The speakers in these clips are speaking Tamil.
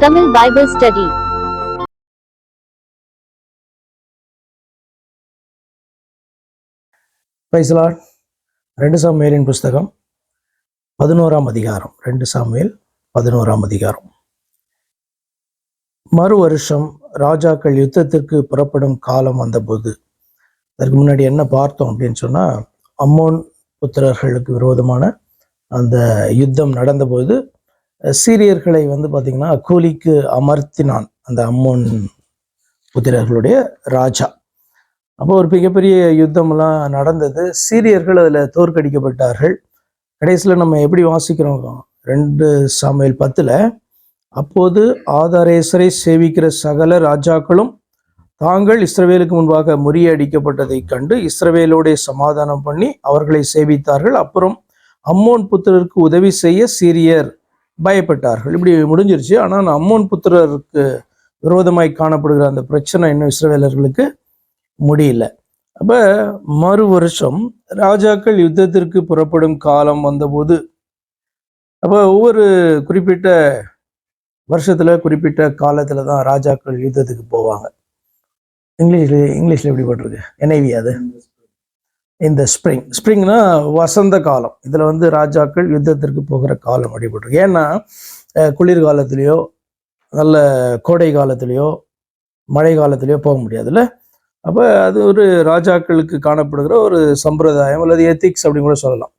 Tamil Bible Study. Praise the Lord. 2 சாமுவேலின் புஸ்தகம் 11ஆம் அதிகாரம். 2 சாமுவேல் 11ஆம் அதிகாரம். மறு வருஷம் ராஜாக்கள் யுத்தத்திற்கு புறப்படும் காலம் வந்தபோது, அதற்கு முன்னாடி என்ன பார்த்தோம் அப்படின்னு சொன்னா, அம்மோன் புத்திரர்களுக்கு விரோதமான அந்த யுத்தம் நடந்தபோது சீரியர்களை பார்த்தீங்கன்னா கூலிக்கு அமர்த்தினான் அந்த அம்மோன் புத்திரர்களுடைய ராஜா. அப்போ ஒரு மிகப்பெரிய யுத்தம்லாம் நடந்தது. சீரியர்கள் அதில் தோற்கடிக்கப்பட்டார்கள். கடைசியில் நம்ம எப்படி வாசிக்கிறோம் 2 சாமுவேல் 10, அப்போது ஆதாரேசரை சேவிக்கிற சகல ராஜாக்களும் தாங்கள் இஸ்ரவேலுக்கு முன்பாக முறியடிக்கப்பட்டதை கண்டு இஸ்ரவேலோட சமாதானம் பண்ணி அவர்களை சேவித்தார்கள். அப்புறம் அம்மோன் புத்திரருக்கு உதவி செய்ய சீரியர் பயப்பட்டார்கள். இப்படி முடிஞ்சிருச்சு. ஆனால் அம்மோன் புத்திரருக்கு விரோதமாய் காணப்படுகிற அந்த பிரச்சனை இன்னும் இஸ்ரவேலர்களுக்கு முடியல. அப்ப மறு வருஷம் ராஜாக்கள் யுத்தத்திற்கு புறப்படும் காலம் வந்தபோது, அப்ப ஒவ்வொரு குறிப்பிட்ட வருஷத்துல குறிப்பிட்ட காலத்துல தான் ராஜாக்கள் யுத்தத்துக்கு போவாங்க. இங்கிலீஷ்ல எப்படி போட்டிருக்கு? NIV அது இந்த ஸ்ப்ரிங்னா வசந்த காலம். இதுல ராஜாக்கள் யுத்தத்திற்கு போகிற காலம் அப்படிப்பட்டிருக்கு. ஏன்னா குளிர்காலத்திலேயோ நல்ல கோடை காலத்திலேயோ மழை காலத்திலேயோ போக முடியாதுல்ல. அப்போ அது ஒரு ராஜாக்களுக்கு காணப்படுகிற ஒரு சம்பிரதாயம் அல்லது எத்திக்ஸ் அப்படின்னு கூட சொல்லலாம்.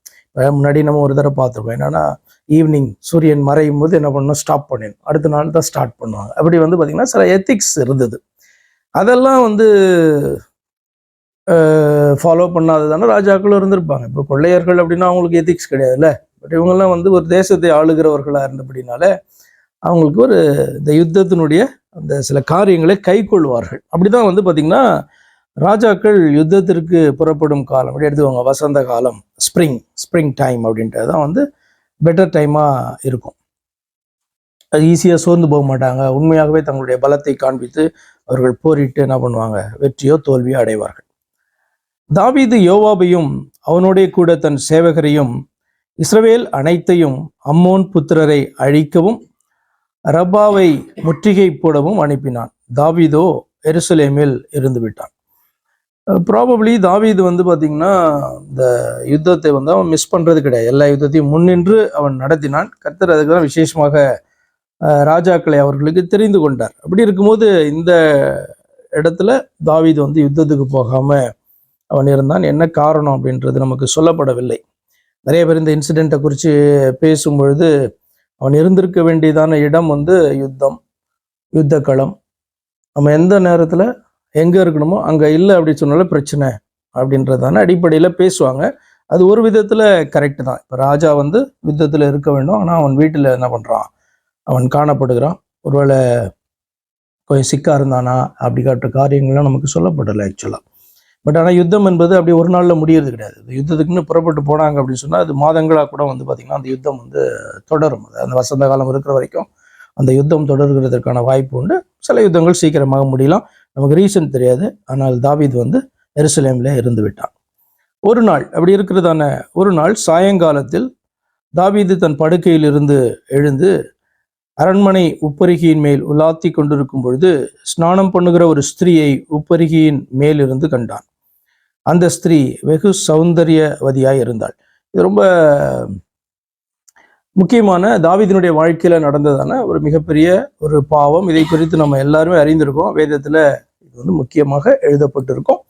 முன்னாடி நம்ம ஒரு தடவை பார்த்துருக்கோம். என்னன்னா ஈவினிங் சூரியன் மறையும் போது என்ன பண்ணணும், ஸ்டாப் பண்ணிடணும், அடுத்த நாள் தான் ஸ்டார்ட் பண்ணுவாங்க. அப்படி பார்த்தீங்கன்னா சில எத்திக்ஸ் இருந்தது. அதெல்லாம் ஃபாலோ பண்ணாததான ராஜாக்களும் இருந்திருப்பாங்க. இப்போ கொள்ளையர்கள் அப்படின்னா அவங்களுக்கு எத்திக்ஸ் கிடையாதுல்ல. பட் இவங்கெல்லாம் ஒரு தேசத்தை ஆளுகிறவர்களாக இருந்தபடினால அவங்களுக்கு இந்த யுத்தத்தினுடைய அந்த சில காரியங்களை கை கொள்வார்கள். அப்படிதான் பார்த்தீங்கன்னா ராஜாக்கள் யுத்தத்திற்கு புறப்படும் காலம் அப்படி எடுத்துக்கோங்க. வசந்த காலம், ஸ்ப்ரிங் டைம் அப்படின்றது தான் பெட்டர் டைமாக இருக்கும். அது ஈஸியாக சோர்ந்து போக மாட்டாங்க. உண்மையாகவே தங்களுடைய பலத்தை காண்பித்து அவர்கள் போரிட்டு என்ன பண்ணுவாங்க, வெற்றியோ தோல்வியோ அடைவார்கள். தாவீது யோவாபையும் அவனோடைய கூட தன் சேவகரையும் இஸ்ரவேல் அனைத்தையும் அம்மோன் புத்திரரை அழிக்கவும் ரபாவை முற்றுகை போடவும் அனுப்பினான். தாவீதோ எருசலேமில் இருந்து விட்டான். ப்ராபப்ளி தாவீது பார்த்தீங்கன்னா இந்த யுத்தத்தை அவன் மிஸ் பண்ணுறது கிடையாது. எல்லா யுத்தத்தையும் முன்னின்று அவன் நடத்தினான். கர்த்தர் அதுக்கு தான் விசேஷமாக ராஜாக்களை அவர்களுக்கு தெரிந்து கொண்டார். அப்படி இருக்கும்போது இந்த இடத்துல தாவீது யுத்தத்துக்கு போகாம அவன் இருந்தான். என்ன காரணம் அப்படின்றது நமக்கு சொல்லப்படவில்லை. நிறைய பேர் இந்த இன்சிடெண்ட்டை குறித்து பேசும்பொழுது அவன் இருந்திருக்க வேண்டியதான இடம் யுத்த களம். நம்ம எந்த நேரத்தில் எங்கே இருக்கணுமோ அங்கே இல்லை அப்படின்னு சொன்னாலும் பிரச்சனை அப்படின்றதான அடிப்படையில் பேசுவாங்க. அது ஒரு விதத்தில் கரெக்டு தான். இப்போ ராஜா யுத்தத்தில் இருக்க வேண்டும், ஆனால் அவன் வீட்டில் என்ன பண்ணுறான், அவன் காணப்படுகிறான். ஒருவேளை கொஞ்சம் சிக்காக இருந்தானா அப்படி காட்டுற காரியங்கள்லாம் நமக்கு சொல்லப்படலை ஆக்சுவலாக. பட் ஆனால் யுத்தம் என்பது அப்படி ஒரு நாளில் முடியறது கிடையாது. யுத்தத்துக்குன்னு புறப்பட்டு போனாங்க அப்படின்னு சொன்னால் அது மாதங்களாக கூட பார்த்திங்கன்னா அந்த யுத்தம் தொடரும். அந்த வசந்த காலம் இருக்கிற வரைக்கும் அந்த யுத்தம் தொடர்கிறதுக்கான வாய்ப்பு உண்டு. சில யுத்தங்கள் சீக்கிரமாக முடியலாம், நமக்கு ரீசன் தெரியாது. ஆனால் தாவீது எருசலேமில் இருந்து விட்டான். ஒரு நாள் அப்படி இருக்கிறதான ஒரு நாள் சாயங்காலத்தில் தாவீது தன் படுக்கையிலிருந்து எழுந்து அரண்மனை உப்பரிகையின் மேல் உலாத்தி கொண்டிருக்கும் பொழுது ஸ்நானம் பண்ணுகிற ஒரு ஸ்திரீயை உப்பரிகையின் மேலிருந்து கண்டான். அந்த ஸ்திரீ வெகு சௌந்தரியவதியாய் இருந்தாள். இது ரொம்ப முக்கியமான தாவீதினுடைய வாழ்க்கையில நடந்ததான ஒரு மிகப்பெரிய ஒரு பாவம். இதை குறித்து நம்ம எல்லாருமே அறிந்திருக்கோம். வேதத்துல இது முக்கியமாக எழுதப்பட்டிருக்கும்.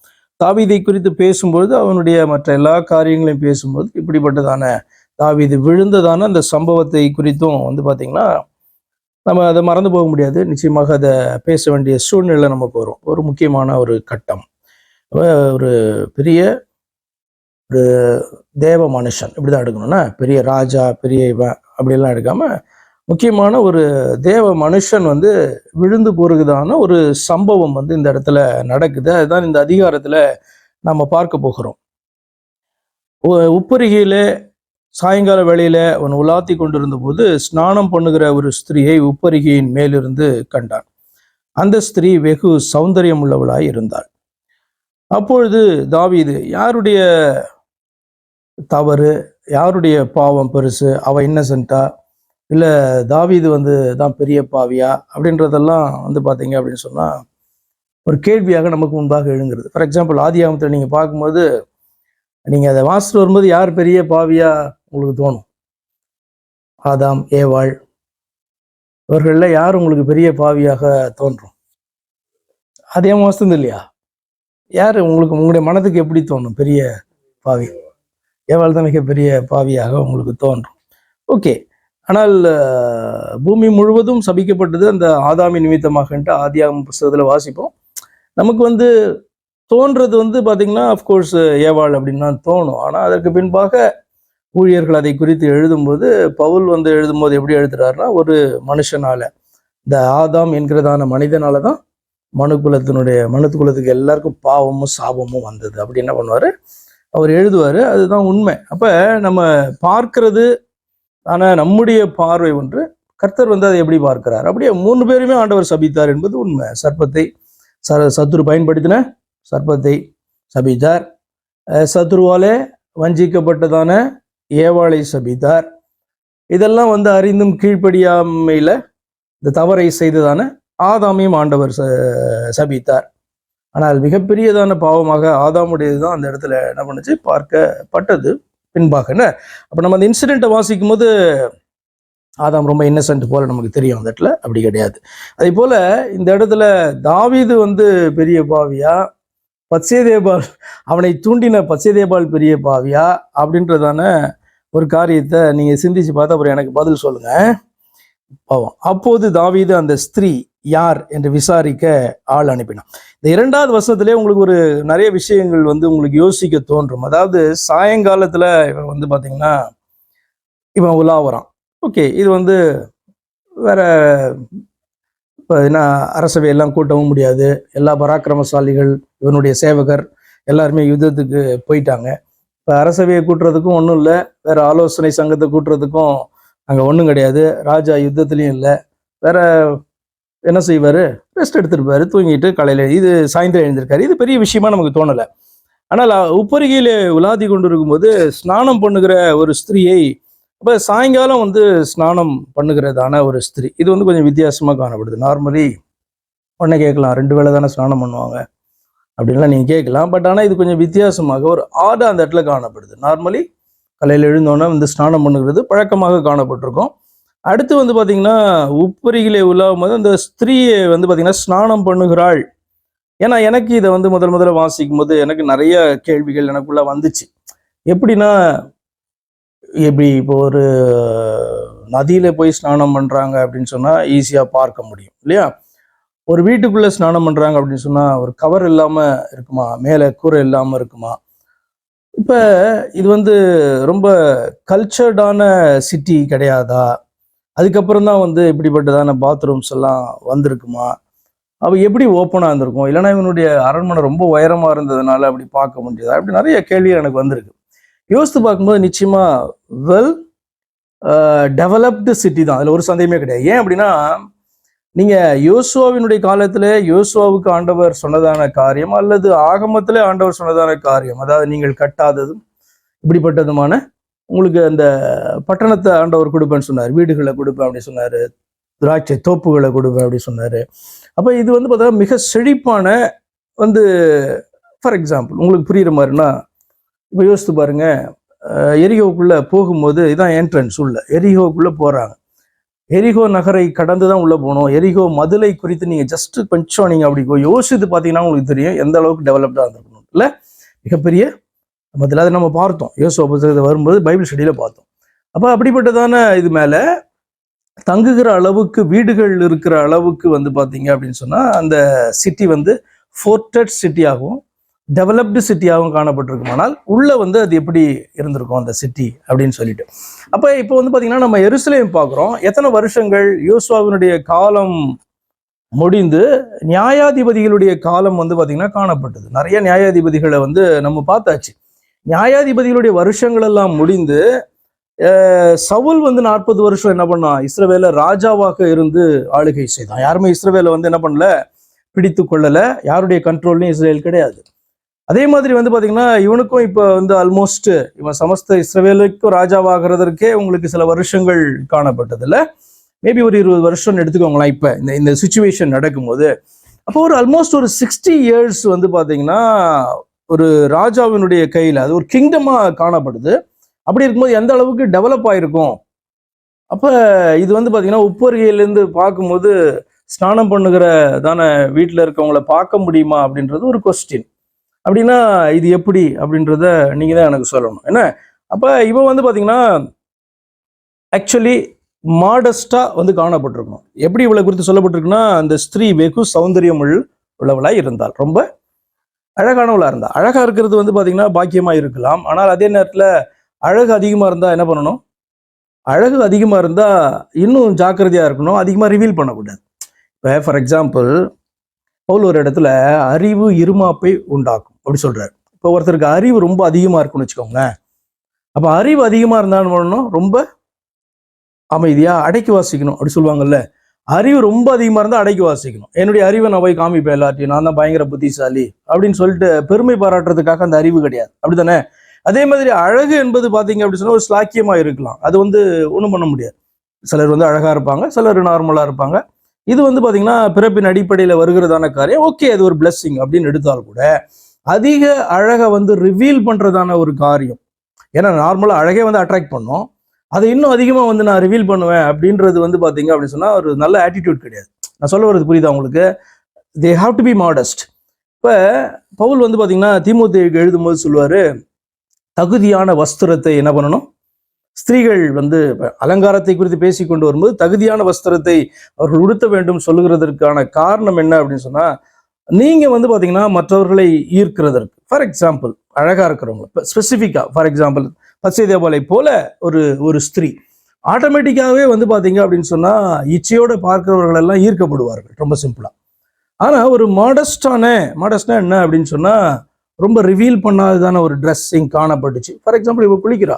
தாவீதை குறித்து பேசும்பொழுது அவனுடைய மற்ற எல்லா காரியங்களையும் பேசும்போது இப்படிப்பட்டதான தாவீது விழுந்ததான அந்த சம்பவத்தை குறித்தும் பார்த்தீங்கன்னா நம்ம அதை மறந்து போக முடியாது. நிச்சயமாக அதை பேச வேண்டிய சூழ்நிலை நமக்கு வரும். ஒரு முக்கியமான ஒரு கட்டம். ஒரு பெரிய ஒரு தேவ மனுஷன் இப்படிதான் எடுக்கணும்னா, பெரிய ராஜா பெரிய இவன் அப்படிலாம் எடுக்காம முக்கியமான ஒரு தேவ மனுஷன் விழுந்து போறதுதான ஒரு சம்பவம் இந்த இடத்துல நடக்குது. அதுதான் இந்த அதிகாரத்துல நம்ம பார்க்க போகிறோம். உப்பரிகையில சாயங்கால வேளையில அவன் உலாத்தி கொண்டிருந்த போது ஸ்நானம் பண்ணுகிற ஒரு ஸ்திரீயை உப்பரிகையின் மேலிருந்து கண்டான். அந்த ஸ்திரீ வெகு சௌந்தரியம் உள்ளவளாய் இருந்தாள். அப்பொழுது தாவீது, யாருடைய தவறு, யாருடைய பாவம் பெருசு, அவ இன்னசென்ட்டா, இல்லை தாவீது வந்து தான் பெரிய பாவியா அப்படின்றதெல்லாம் வந்து பார்த்தீங்க அப்படின்னு சொன்னால் ஒரு கேள்வியாக நமக்கு முன்பாக எழுங்கிறது. ஃபார் எக்ஸாம்பிள் ஆதியாகமத்தில் நீங்கள் பார்க்கும்போது நீங்கள் அதை வாசிட்டு வரும்போது யார் பெரிய பாவியா உங்களுக்கு தோணும்? ஆதாம், ஏவாள், இவர்களில் யார் உங்களுக்கு பெரிய பாவியாக தோன்றும்? அதே வாசித்தது இல்லையா? யார் உங்களுக்கு உங்களுடைய மனதுக்கு எப்படி தோணும் பெரிய பாவி? ஏவாள் தான் மிகப்பெரிய பாவியாக உங்களுக்கு தோன்றும். ஓகே, ஆனால் பூமி முழுவதும் சபிக்கப்பட்டது அந்த ஆதாமின் நிமித்தமாகன்ட்டு ஆதியாகம புஸ்தகத்தில் வாசிப்போம். நமக்கு வந்து தோன்றது வந்து பார்த்தீங்கன்னா அஃப்கோர்ஸ் ஏவாள் அப்படின்னு தான் தோணும். ஆனால் அதற்கு பின்பாக ஊழியர்கள் அதை குறித்து எழுதும்போது பவுல் வந்து எழுதும்போது எப்படி எழுதுறாருன்னா, ஒரு மனுஷனால, இந்த ஆதாம் என்கிறதான மனிதனால தான் மனு குலத்துக்கு எல்லாருக்கும் பாவமும் சாபமும் வந்தது அப்படி என்ன பண்ணுவார் அவர் எழுதுவார். அதுதான் உண்மை. அப்போ நம்ம பார்க்கறது ஆனால் நம்முடைய பார்வை ஒன்று, கர்த்தர் வந்து அதை எப்படி பார்க்கிறார்? அப்படியே 3 பேருமே ஆண்டவர் சபித்தார் என்பது உண்மை. சர்ப்பத்தை சத்துரு பயன்படுத்தின சர்ப்பத்தை சபித்தார். சத்துருவாலே வஞ்சிக்கப்பட்டதான ஏவாளை சபித்தார். இதெல்லாம் வந்து அறிந்தும் கீழ்ப்படியாமையில இந்த தவறை செய்ததான ஆதாமையும் ஆண்டவர் சபித்தார். ஆனால் மிகப்பெரியதான பாவமாக ஆதாமுடையது தான் அந்த இடத்துல என்ன பண்ணுச்சு பார்க்கப்பட்டது பின்பாக. என்ன அப்போ நம்ம அந்த இன்சிடென்ட்டை வாசிக்கும் போது ஆதாம் ரொம்ப இன்னசென்ட் போல நமக்கு தெரியும். அந்த இடத்துல அப்படி கிடையாது. அதே போல இந்த இடத்துல தாவீது வந்து பெரிய பாவியா, பத்சேதேபாள் அவனை தூண்டின பத்சேதேபாள் பெரிய பாவியா அப்படின்றதான ஒரு காரியத்தை நீங்க சிந்திச்சு பார்த்தா அப்புறம் எனக்கு பதில் சொல்லுங்க. பாவம். அப்போது தாவீது அந்த ஸ்திரீ யார் என்று விசாரிக்க ஆள் அனுப்பினான். இந்த 2வது வசனத்திலே உங்களுக்கு ஒரு நிறைய விஷயங்கள் வந்து உங்களுக்கு யோசிக்க தோன்றும். அதாவது சாயங்காலத்துல இவன் வந்து பாத்தீங்கன்னா இவன் உலாவறான். ஓகே, இது வந்து வேற இப்போ என்ன அரசவையெல்லாம் கூட்டவும் முடியாது. எல்லா பராக்கிரமசாலிகள் இவனுடைய சேவகர் எல்லாருமே யுத்தத்துக்கு போயிட்டாங்க. இப்போ அரசவையை கூட்டுறதுக்கும் ஒன்றும் இல்லை, வேற ஆலோசனை சங்கத்தை கூட்டுறதுக்கும் அங்கே ஒன்றும் கிடையாது. ராஜா யுத்தத்துலேயும் இல்லை. வேற என்ன செய்வார்? ரெஸ்ட் எடுத்துருப்பாரு, தூங்கிட்டு காலையில் இது சாயந்தரம் எழுந்திருக்காரு. இது பெரிய விஷயமா நமக்கு தோணலை. ஆனால் உப்பருகையில் உலாதி கொண்டு இருக்கும்போது ஸ்நானம் பண்ணுகிற ஒரு ஸ்திரீயை, அப்போ சாயங்காலம் வந்து ஸ்நானம் பண்ணுகிறதான ஒரு ஸ்திரீ, இது வந்து கொஞ்சம் வித்தியாசமாக காணப்படுது. நார்மலி உடனே கேட்கலாம் 2 வேளை தானே ஸ்நானம் பண்ணுவாங்க அப்படின்லாம் நீங்கள் கேட்கலாம். பட் ஆனால் இது கொஞ்சம் வித்தியாசமாக ஒரு ஆடாக அந்த இடத்துல காணப்படுது. நார்மலி காலையில் எழுந்தோன்னே வந்து ஸ்நானம் பண்ணுகிறது பழக்கமாக காணப்பட்டிருக்கும். அடுத்து வந்து பார்த்தீங்கன்னா உப்பரிகளை உலாவும் போது அந்த ஸ்திரீயை வந்து பார்த்தீங்கன்னா ஸ்நானம் பண்ணுகிறாள். ஏன்னா எனக்கு இதை வந்து முதல்ல வாசிக்கும் போது எனக்கு நிறைய கேள்விகள் எனக்குள்ள வந்துச்சு. எப்படின்னா, எப்படி இப்போ ஒரு நதியில போய் ஸ்நானம் பண்றாங்க அப்படின்னு சொன்னா ஈஸியா பார்க்க முடியும் இல்லையா? ஒரு வீட்டுக்குள்ள ஸ்நானம் பண்றாங்க அப்படின்னு சொன்னா ஒரு கவர் இல்லாம இருக்குமா? மேல கூரை இல்லாம இருக்குமா? இப்ப இது வந்து ரொம்ப கல்ச்சர்டான சிட்டி கிடையாதா? அதுக்கப்புறம் தான் வந்து இப்படிப்பட்டதான பாத்ரூம்ஸ் எல்லாம் வந்திருக்குமா? அவ எப்படி ஓப்பனாக இருந்திருக்கும்? இல்லைன்னா இவனுடைய அரண்மனை ரொம்ப உயரமா இருந்ததுனால அப்படி பார்க்க முடியாதா? அப்படி நிறைய கேள்விகள் எனக்கு வந்திருக்கு. யோசித்து பார்க்கும்போது நிச்சயமா வெல் டெவலப்டு சிட்டி தான், அதில் ஒரு சந்தேகமே கிடையாது. ஏன் அப்படின்னா, நீங்க யோசுவாவினுடைய காலத்துல யோசுவாவுக்கு ஆண்டவர் சொன்னதான காரியம் அல்லது ஆகமத்திலே ஆண்டவர் சொன்னதான காரியம், அதாவது நீங்கள் கட்டாததும் இப்படிப்பட்டதுமான உங்களுக்கு அந்த பட்டணத்தை ஆண்டவர் கொடுப்பேன்னு சொன்னார், வீடுகளை கொடுப்பேன் அப்படி சொன்னாரு, திராட்சை தோப்புகளை கொடுப்பேன் அப்படி சொன்னாரு. அப்ப இது வந்து பார்த்தா மிக செழிப்பான வந்து, ஃபார் எக்ஸாம்பிள் உங்களுக்கு புரியுற மாதிரினா இப்போ யோசித்து பாருங்க, எரிகோவுக்குள்ள போகும்போது இதான் என்ட்ரன்ஸ், உள்ள எரிகோவுக்குள்ள போறாங்க. எரிகோ நகரை கடந்து தான் உள்ள போகணும். எரிகோ மதுளை குறித்து நீங்க ஜஸ்ட் கொஞ்சம் நீங்க அப்படி யோசித்து பார்த்தீங்கன்னா உங்களுக்கு தெரியும் எந்த அளவுக்கு டெவலப்டா இருந்திருக்கணும். இல்லை, மிகப்பெரிய மதுளை, அதை நம்ம பார்த்தோம் யோசுவா புத்தகத்தை வரும்போது பைபிள் ஸ்டடியில பார்த்தோம். அப்போ அப்படிப்பட்டதான இது மேல தங்குகிற அளவுக்கு வீடுகள் இருக்கிற அளவுக்கு வந்து பார்த்தீங்க அப்படின்னு சொன்னா அந்த சிட்டி வந்து ஃபோர்டட் சிட்டியாகவும் டெவலப்டு சிட்டியாகவும் காணப்பட்டிருக்குமானால் உள்ள வந்து அது எப்படி இருந்திருக்கும் அந்த சிட்டி அப்படின்னு சொல்லிட்டு. அப்போ இப்போ வந்து பார்த்தீங்கன்னா நம்ம எருசலேம் பார்க்குறோம். எத்தனை வருஷங்கள் யோசுவாவினுடைய காலம் முடிந்து நியாயாதிபதிகளுடைய காலம் வந்து பார்த்தீங்கன்னா காணப்பட்டது. நிறைய நியாயாதிபதிகளை வந்து நம்ம பார்த்தாச்சு. நியாயாதிபதிகளுடைய வருஷங்கள் எல்லாம் முடிந்து சவுல் வந்து 40 வருஷம் என்ன பண்ணான்? இஸ்ரவேல ராஜாவாக இருந்து ஆளுகை செய்தான். யாருமே இஸ்ரவேல வந்து என்ன பண்ணல, பிடித்து கொள்ளல. யாருடைய கண்ட்ரோல்லையும் இஸ்ரேல் கிடையாது. அதே மாதிரி வந்து பாத்தீங்கன்னா இவனுக்கும் இப்போ வந்து ஆல்மோஸ்ட் இவன் சமஸ்த இஸ்ரவேலுக்கும் ராஜாவாகிறதற்கே உங்களுக்கு சில வருஷங்கள் காணப்பட்டதுல மேபி ஒரு 20 வருஷம் எடுத்துக்கோங்களேன். இப்ப இந்த சுச்சுவேஷன் நடக்கும்போது அப்போ ஒரு ஆல்மோஸ்ட் ஒரு 60 இயர்ஸ் வந்து பாத்தீங்கன்னா ஒரு ராஜாவினுடைய கையில அது ஒரு கிங்டமா காணப்படுது. அப்படி இருக்கும்போது எந்த அளவுக்கு டெவலப் ஆயிருக்கும். அப்ப இது வந்து பாத்தீங்கன்னா உப்பருகையிலேருந்து பார்க்கும்போது ஸ்நானம் பண்ணுகிற தானே வீட்டில் இருக்கவங்கள பார்க்க முடியுமா அப்படின்றது ஒரு கொஸ்டின். அப்படின்னா இது எப்படி அப்படின்றத நீங்க தான் எனக்கு சொல்லணும் என்ன. அப்ப இவ வந்து பாத்தீங்கன்னா ஆக்சுவலி மாடஸ்டா வந்து காணப்பட்டிருக்கணும். எப்படி இவளை குறித்து சொல்லப்பட்டிருக்குன்னா, அந்த ஸ்திரீ வெகு சௌந்தரியம் உள்ளவளாய் இருந்தாள், ரொம்ப அழகானவளா இருந்தா. அழகா இருக்கிறது வந்து பாத்தீங்கன்னா பாக்கியமா இருக்கலாம். ஆனால் அதே நேரத்துல அழகு அதிகமா இருந்தா என்ன பண்ணணும்? அழகு அதிகமா இருந்தா இன்னும் ஜாக்கிரதையா இருக்கணும், அதிகமா ரிவீல் பண்ணக்கூடாது. இப்போ ஃபார் எக்ஸாம்பிள் பவுல் ஒரு இடத்துல அறிவு இருமாப்பை உண்டாக்கும் அப்படி சொல்றாரு. இப்போ ஒருத்தருக்கு அறிவு ரொம்ப அதிகமா இருக்குன்னு வச்சுக்கோங்க. அப்ப அறிவு அதிகமா இருந்தான்னு பண்ணணும், ரொம்ப அமைதியா அடக்கி வாசிக்கணும் அப்படி சொல்லுவாங்கல்ல. அறிவு ரொம்ப அதிகமா இருந்தா அடக்கி வாசிக்கணும். என்னுடைய அறிவை நான் போய் காமிப்பேன் எல்லாத்தையும், நான் தான் பயங்கர புத்திசாலி அப்படின்னு சொல்லிட்டு பெருமை பாராட்டுறதுக்காக அந்த அறிவு கிடையாது, அப்படித்தானே? அதே மாதிரி அழகு என்பது பாத்தீங்க அப்படின்னு சொன்னா ஒரு ஸ்லாக்கியமா இருக்கலாம். அது வந்து ஒண்ணும் பண்ண முடியாது. சிலர் வந்து அழகா இருப்பாங்க, சிலர் நார்மலா இருப்பாங்க. இது வந்து பாத்தீங்கன்னா பிறப்பின் அடிப்படையில வருகிறதான காரியம். ஓகே, அது ஒரு பிளெஸ்ஸிங் அப்படின்னு எடுத்தால் கூட அதிக அழகை வந்து ரிவீல் பண்றதான ஒரு காரியம். ஏன்னா நார்மலா அழகே வந்து அட்ராக்ட் பண்ணும், அதை இன்னும் அதிகமா வந்து நான் ரிவீல் பண்ணுவேன் அப்படின்றது வந்து பாத்தீங்க அப்படின்னு சொன்னா ஒரு நல்ல ஆட்டிடியூட் கிடையாது. நான் சொல்ல வர்றது புரியுதா உங்களுக்கு? They have to be modest. இப்ப பவுல் வந்து பாத்தீங்கன்னா தீமோத்தேயுக்கு எழுதும்போது சொல்லுவாரு, தகுதியான வஸ்திரத்தை என்ன பண்ணணும்? ஸ்திரீகள் வந்து அலங்காரத்தை குறித்து பேசி கொண்டு வரும்போது தகுதியான வஸ்திரத்தை அவர்கள் உடுத்த வேண்டும் சொல்லுகிறதற்கான காரணம் என்ன அப்படின்னு சொன்னா, நீங்க வந்து பாத்தீங்கன்னா மற்றவர்களை ஈர்க்கிறதற்கு, ஃபார் எக்ஸாம்பிள் அழகா இருக்கிறவங்க ஸ்பெசிஃபிக்கா, ஃபார் எக்ஸாம்பிள் பச்சைதேபாலை போல ஒரு ஒரு ஸ்திரீ ஆட்டோமேட்டிக்காவே வந்து பாத்தீங்க அப்படின்னு சொன்னா இச்சையோட பார்க்கிறவர்கள் எல்லாம் ஈர்க்கப்படுவார்கள், ரொம்ப சிம்பிளா. ஆனா ஒரு மாடஸ்ட்னா என்ன அப்படின்னு சொன்னா ரொம்ப ரிவீல் பண்ணாததான ஒரு ட்ரெஸ்ஸிங் காணப்பட்டுச்சு. ஃபார் எக்ஸாம்பிள் இவ குளிக்கிறா,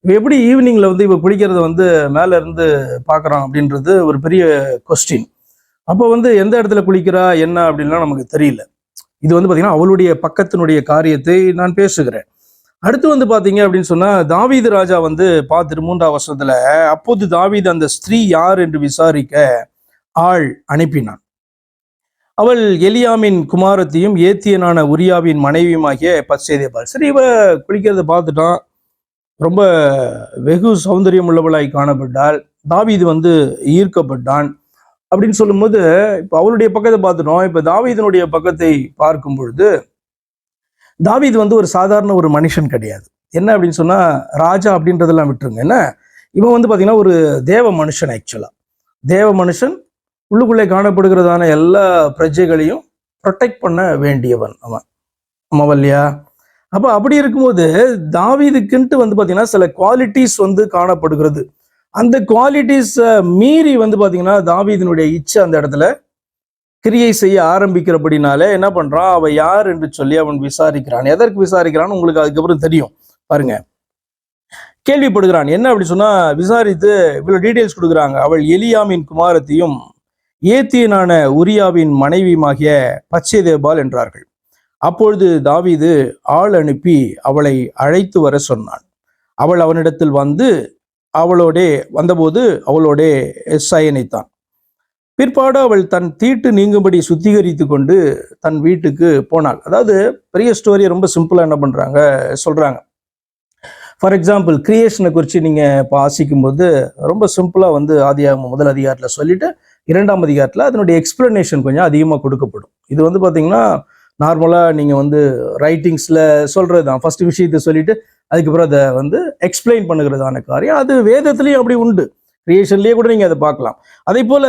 இவ எப்படி ஈவினிங்ல வந்து இவ குளிக்கிறத வந்து மேல இருந்து பாக்குறான் அப்படின்றது ஒரு பெரிய கொஸ்டின். அப்போ வந்து எந்த இடத்துல குளிக்கிறா என்ன அப்படின்லாம் நமக்கு தெரியல. இது வந்து பாத்தீங்கன்னா அவளுடைய பக்கத்தினுடைய காரியத்தை நான் பேசுகிறேன். அடுத்து வந்து பாத்தீங்க அப்படின்னு சொன்னா தாவீது ராஜா வந்து பார்த்துட்டு 3ஆம் வசனத்துல, அப்போது தாவீது அந்த ஸ்திரீ யார் என்று விசாரிக்க ஆள் அனுப்பினான். அவள் எலியாமின் குமாரத்தையும் ஏத்தியனான உரியாவின் மனைவியுமாகிய பத்சேதேபாள். சரி, இவ குளிக்கிறத பார்த்துட்டான், ரொம்ப வெகு சௌந்தரியம் உள்ளவளாய் காணப்பட்டாள். தாவீது வந்து ஈர்க்கப்பட்டான் அப்படின்னு சொல்லும்போது இப்போ அவளுடைய பக்கத்தை பார்த்துட்டோம். இப்போ தாவீதனுடைய பக்கத்தை பார்க்கும் பொழுது தாவீது வந்து ஒரு சாதாரண ஒரு மனுஷன் கிடையாது. என்ன அப்படின்னு சொன்னா ராஜா அப்படின்றதெல்லாம் விட்டுருங்க. என்ன, இவன் வந்து பாத்தீங்கன்னா ஒரு தேவ மனுஷன். ஆக்சுவலா தேவ மனுஷன், உள்ளுக்குள்ளே காணப்படுகிறதான எல்லா பிரஜைகளையும் ப்ரொடெக்ட் பண்ண வேண்டியவன் அவன், இல்லையா? அப்ப அப்படி இருக்கும்போது தாவீதுக்குன்ட்டு வந்து பாத்தீங்கன்னா சில குவாலிட்டிஸ் வந்து காணப்படுகிறது. அந்த குவாலிட்டிஸ் மீறி வந்து பாத்தீங்கன்னா தாவீதினுடைய இச்சை அந்த இடத்துல கிரியை செய்ய ஆரம்பிக்கிறபடினாலே என்ன பண்றான், அவ யார் என்று சொல்லி அவன் விசாரிக்கிறான். எதற்கு விசாரிக்கிறான்னு உங்களுக்கு அதுக்கப்புறம் தெரியும் பாருங்க. கேள்விப்படுகிறான். என்ன அப்படி சொன்னா, விசாரித்து இவ்வளவு டீடைல்ஸ் கொடுக்குறாங்க. அவள் எலியாமின் குமாரத்தையும் ஏத்தியனான உரியாவின் மனைவியுமாகிய பச்சைதேபாள் என்றார்கள். அப்பொழுது தாவீது ஆள் அனுப்பி அவளை அழைத்து வர சொன்னான். அவள் அவனிடத்தில் வந்தபோது அவளோடே சயனித்தான். பிற்பாடு அவள் தன் தீட்டு நீங்கும்படி சுத்திகரித்து கொண்டு தன் வீட்டுக்கு போனாள். அதாவது பெரிய ஸ்டோரியை ரொம்ப சிம்பிளா என்ன பண்றாங்க சொல்றாங்க. ஃபார் எக்ஸாம்பிள் கிரியேஷனை குறித்து நீங்க வாசிக்கும் போது ரொம்ப சிம்பிளா வந்து ஆதியாகமம் 1 அதிகாரத்துல சொல்லிட்டு 2ஆம் அதிகாரத்துல அதனுடைய எக்ஸ்பிளனேஷன் கொஞ்சம் அதிகமா கொடுக்கப்படும். இது வந்து பாத்தீங்கன்னா நார்மலா நீங்க வந்து ரைட்டிங்ஸ்ல சொல்றதுதான். ஃபர்ஸ்ட் விஷயத்தை சொல்லிட்டு அதுக்கப்புறம் அதை வந்து எக்ஸ்பிளைன் பண்ணுகிறதான காரியம். அது வேதத்திலையும் அப்படி உண்டு, கிரியேஷன்லயே கூட நீங்க அதை பார்க்கலாம். அதே போல